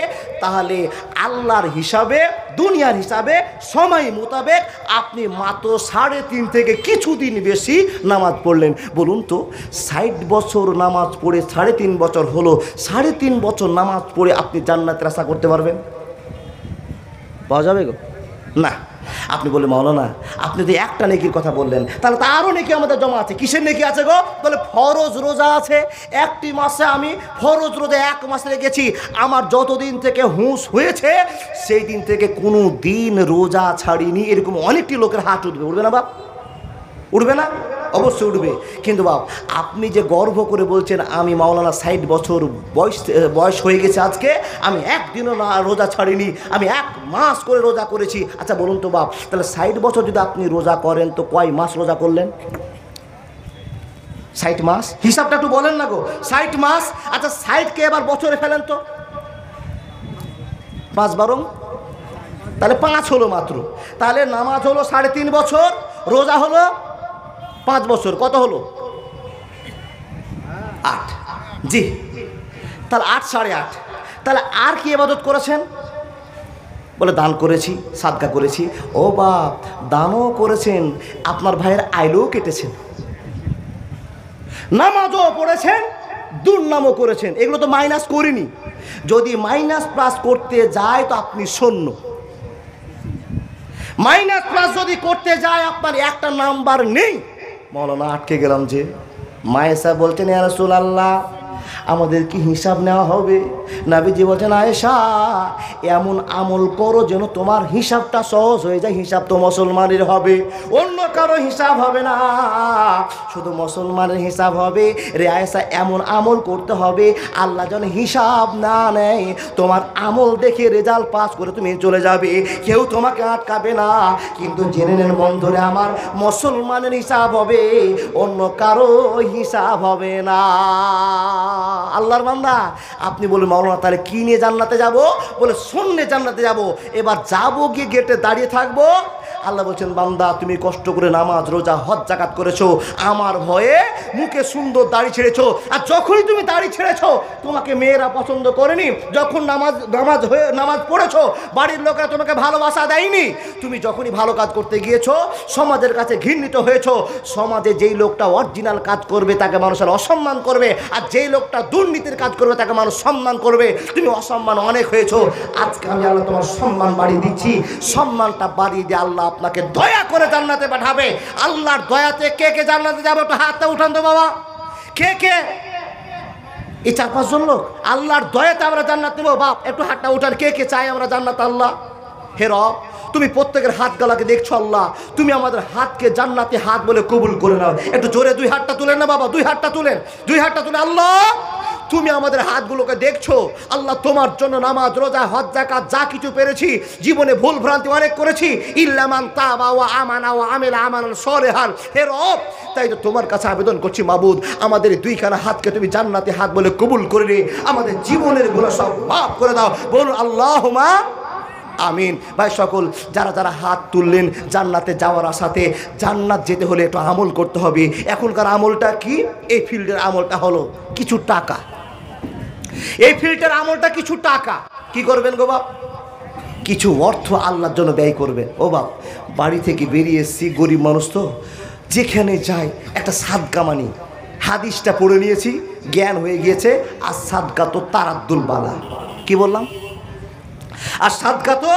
তাহলে আল্লাহর হিসাবে, দুনিয়ার হিসাবে, সময় মোতাবেক আপনি মাত্র 3.5 থেকে কিছুদিন বেশি নামাজ পড়লেন। বলুন তো 60 বছর নামাজ পড়ে 3.5 বছর হলো, 3.5 বছর নামাজ পড়ে আপনি জান্নাতের আশা করতে পারবেন? পাওয়া যাবে গো? না। আপনি বলে মাওলানা আপনি তো একটা নেকির কথা বললেন, তাহলে তো আরও নেকি আমাদের জমা আছে। কিসের নেকি আছে গো? বলে ফরজ রোজা আছে। একটি মাসে আমি ফরজ রোজা 1 মাস রেখেছি, আমার যতদিন থেকে হুঁশ হয়েছে সেই দিন থেকে কোনো দিন রোজা ছাড়িনি। এরকম অনেকটি লোকের হাত উঠবে, উঠবে না বাপ? উঠবে না? অবশ্যই উঠবে। কিন্তু বাপ আপনি যে গর্ব করে বলছেন আমি মাওলানা 60 বছর বয়স হয়ে গেছে আজকে, আমি একদিনও না রোজা ছাড়িনি, আমি 1 মাস করে রোজা করেছি। আচ্ছা বলুন তো বাপ, তাহলে 60 বছর যদি আপনি রোজা করেন তো কয় মাস রোজা করলেন? 60 মাস। হিসাবটা একটু বলেন না গো। 60 মাস। আচ্ছা 60কে এবার বছরে ফেলেন তো, 5 12, তাহলে 5 হলো মাত্র। তাহলে নামাজ হলো 3.5 বছর, রোজা হলো 5 বছর, কত হলো? 8। জি তাহলে 8 8.5। তাহলে আর কি ইবাদত করেছেন? বলে দান করেছি, সাদকা করেছি। ও বাপ, দানও করেছেন, আপনার ভাইয়ের আইলেও কেটেছেন, নামাজও পড়েছেন, দুর্নামও করেছেন। এগুলো তো মাইনাস করিনি। যদি মাইনাস প্লাস করতে যায় তো আপনি শূন্য। মাইনাস প্লাস যদি করতে যায় আপনার একটা নাম্বার নেই। মাওলানা আটকে গেলাম যে। মায়েশা বলছেন ইয়া রাসূলুল্লাহ আমাদের কি হিসাব নেওয়া হবে? নবীজি বলছেন আয়েশা এমন আমল করো যেন তোমার হিসাবটা সহজ হয়ে যায়। হিসাব তো মুসলমানের হবে, অন্য কারো হিসাব হবে না, শুধু মুসলমানের হিসাব হবে। রে আয়েশা এমন আমল করতে হবে আল্লাহ যেন হিসাব না নেয়, তোমার আমল দেখে রেজাল্ট পাস করে তুমি চলে যাবে, কেউ তোমাকে আটকাবে না। কিন্তু জেনে নেন বন্ধুরা আমার, মুসলমানের হিসাব হবে, অন্য কারো হিসাব হবে না। আল্লাহর বান্দা আপনি বলুন মাওলানা তাহলে কি নিয়ে জান্নাতে যাব? বলে শূন্যে জান্নাতে যাব। এবার যাবো, গিয়ে গেটে দাঁড়িয়ে থাকবো। আল্লাহ বলছেন, বান্দা তুমি কষ্ট করে নামাজ রোজা হজ জাকাত করেছো, আমার ভয়ে মুখে সুন্দর দাড়ি ছেড়েছো, আর যখনই তুমি দাড়ি ছেড়েছো তোমাকে মেয়েরা পছন্দ করেনি। যখন নামাজ পড়েছো বাড়ির লোকেরা তোমাকে ভালোবাসা দেয়নি। তুমি যখনই ভালো কাজ করতে গিয়েছো সমাজের কাছে ঘৃণিত হয়েছো। সমাজে যেই লোকটা অরিজিনাল কাজ করবে তাকে মানুষের অসম্মান করবে, আর যেই লোকটা দুর্নীতির কাজ করবে তাকে মানুষ সম্মান করবে। তুমি অসম্মান অনেক হয়েছো, আজকে আমি আল্লাহ তোমার সম্মান বাড়িয়ে দিচ্ছি। সম্মানটা বাড়িয়ে দিয়ে আল্লাহ আপনাকে দয়া করে জান্নাতে পাঠাবে। আল্লাহর দয়াতে কে কে জান্নাতে যাবে? একটু হাতটা উঠান তো বাবা। কে কে? এই 4-5 জন লোক। আল্লাহর দয়াতে আমরা জান্নাত নেব। বাপ একটু হাতটা উঠান, কে কে চাই আমরা জান্নাত? আল্লাহ হে রব, তুমি প্রত্যেকের হাত গালাকে দেখছো আল্লাহ, তুমি আমাদের হাতকে জান্নাতি হাত বলে কবুল করে নাও। একটু জোরে 2 হাতটা তুলেন না বাবা, 2 হাতটা তুলেন, 2 হাতটা তুলে। আল্লাহ তুমি আমাদের হাতগুলোকে দেখছো আল্লাহ, তোমার জন্য নামাজ রোজা হজ যাকাত যা কিছু পেরেছি, জীবনে ভুল ভ্রান্তি অনেক করেছি, ইল্লা মান তাবা ওয়া আমানা ওয়া আমিলা আমালান সলিহান। হে রব, তাই তো তোমার কাছে আবেদন করছি মাবুদ, আমাদের 2খানা হাতকে তুমি জান্নাতি হাত বলে কবুল করে নে, আমাদের জীবনের গুনাহ সব মাফ করে দাও। বলুন আল্লাহুম্মা আমিন। ভাই সকল যারা যারা হাত তুললেন, জান্নাতে যাওয়ার আশাতে, জান্নাত যেতে হলে একটু আমল করতে হবে। এখনকার আমলটা কি? এই ফিল্ডের আমলটা হলো কিছু টাকা। এই ফিল্ডের আমলটা কিছু টাকা। কি করবেন গো বাপ? কিছু অর্থ আল্লাহর জন্য ব্যয় করবেন। ও বাপ, বাড়ি থেকে বেরিয়ে এসছি, গরিব মানুষ তো, যেখানে যাই একটা সাদকা মানি। হাদিসটা পড়ে নিয়েছি, জ্ঞান হয়ে গিয়েছে। আর সাদকা তো তারাদ্দুল বালা। কি বললাম? আর সাদকা তো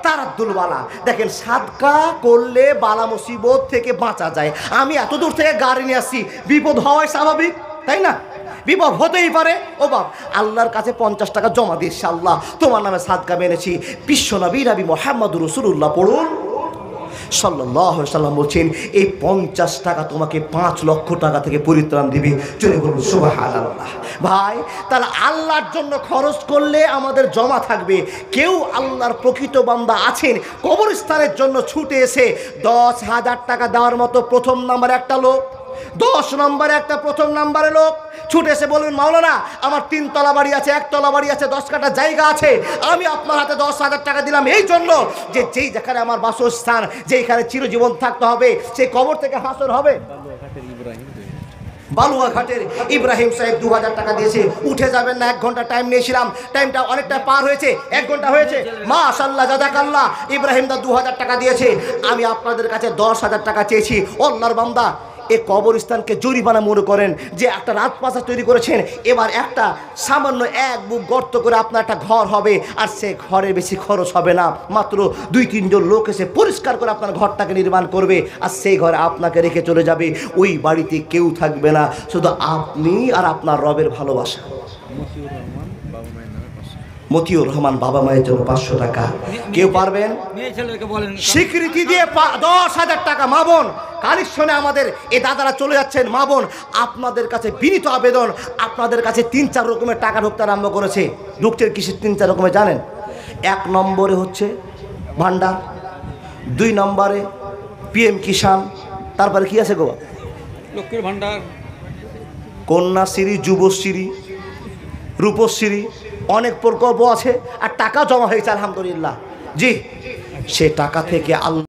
তারাদ্দুল বালা। দেখেন, সাদকা করলে বালা মুসিবত থেকে বাঁচা যায়। আমি এত দূর থেকে গাড়ি নিয়ে আসছি, বিপদ হওয়াই স্বাভাবিক, তাই না? বিপদ হতেই পারে। ও বাপ, আল্লাহর কাছে 50 টাকা জমা দিয়েছি, আল্লাহ তোমার নামে সাদকা মেনেছি। বিশ্বনবী নবী মুহাম্মদুর রাসূলুল্লাহ পড়ুন সাল্লাল্লাহু আলাইহি সাল্লাম বলছেন, এই 50 টাকা তোমাকে 5 লক্ষ টাকা থেকে পরিত্রাণ দিবে। চলে বলুন সুবহানাল্লাহ। ভাই, তাহলে আল্লাহর জন্য খরচ করলে আমাদের জমা থাকবে। কেউ আল্লাহর প্রকৃত বান্দা আছেন কবরস্থানের জন্য ছুটে এসে 10,000 টাকা দেওয়ার মতো প্রথম নাম্বারে একটা লোক, 10 নম্বরে একটা প্রথম নাম্বারে লোক ছুটে এসে বলবেন, মাওলানা আমার 3 তলা বাড়ি আছে, 1 তলা বাড়ি আছে, 10 কাঠা জায়গা আছে, আমি আপনার হাতে 10,000 টাকা দিলাম এই জন্য যে যেই যেখানে আমার বাসস্থান, যেখানে চিরজীবন থাকতে হবে, সেই কবর থেকে হাসর হবে। বালুয়াঘাটের ইব্রাহিম সাহেব 2000 টাকা দিয়েছে। উঠে যাবেন না, 1 ঘন্টা টাইম নিয়েছিলাম, টাইমটা অনেকটা পার হয়েছে, 1 ঘন্টা হয়েছে। মাশাআল্লাহ জাযাকাল্লাহ, ইব্রাহিম দা 2000 টাকা দিয়েছে। আমি আপনাদের কাছে 10,000 টাকা চেয়েছি। আল্লাহর বান্দা, এই কবরস্থানকে জরিমানা মনে করেন যে একটা রাজপ্রাসাদ তৈরি করেছেন, এবার একটা সামান্য 1 বুক গর্ত করে আপনার একটা ঘর হবে, আর সে ঘরে বেশি খরচ হবে না, মাত্র 2-3 জন লোক এসে পরিষ্কার করে আপনার ঘরটাকে নির্মাণ করবে, আর সেই ঘরে আপনাকে রেখে চলে যাবে। ওই বাড়িতে কেউ থাকবে না, শুধু আপনি আর আপনার রবের ভালোবাসা। মতিউর রহমান বাবা মায়ের জন্য 500 টাকা। কেউ পারবেন? স্বীকৃতি দিয়ে 10,000 টাকা। মা বোন কালেকশনে আমাদের এই দাদারা চলে যাচ্ছেন। মা বোন, আপনাদের কাছে বিনীত আবেদন, আপনাদের কাছে 3-4 রকমের টাকা ঢুকতে আরম্ভ করেছে। ঢুকছে কিসের 3-4 রকমের জানেন? 1 নম্বরে হচ্ছে ভান্ডার, 2 নম্বরে PM কিষাণ, তারপরে কি আছে গো? লক্ষ্মীর ভান্ডার, কন্যাশ্রী, যুবশ্রী, রূপশ্রী, অনেক প্রকল্প আছে। আর টাকা জমা হয়েছে আলহামদুলিল্লাহ। জি, সে টাকা থেকে আল্লাহ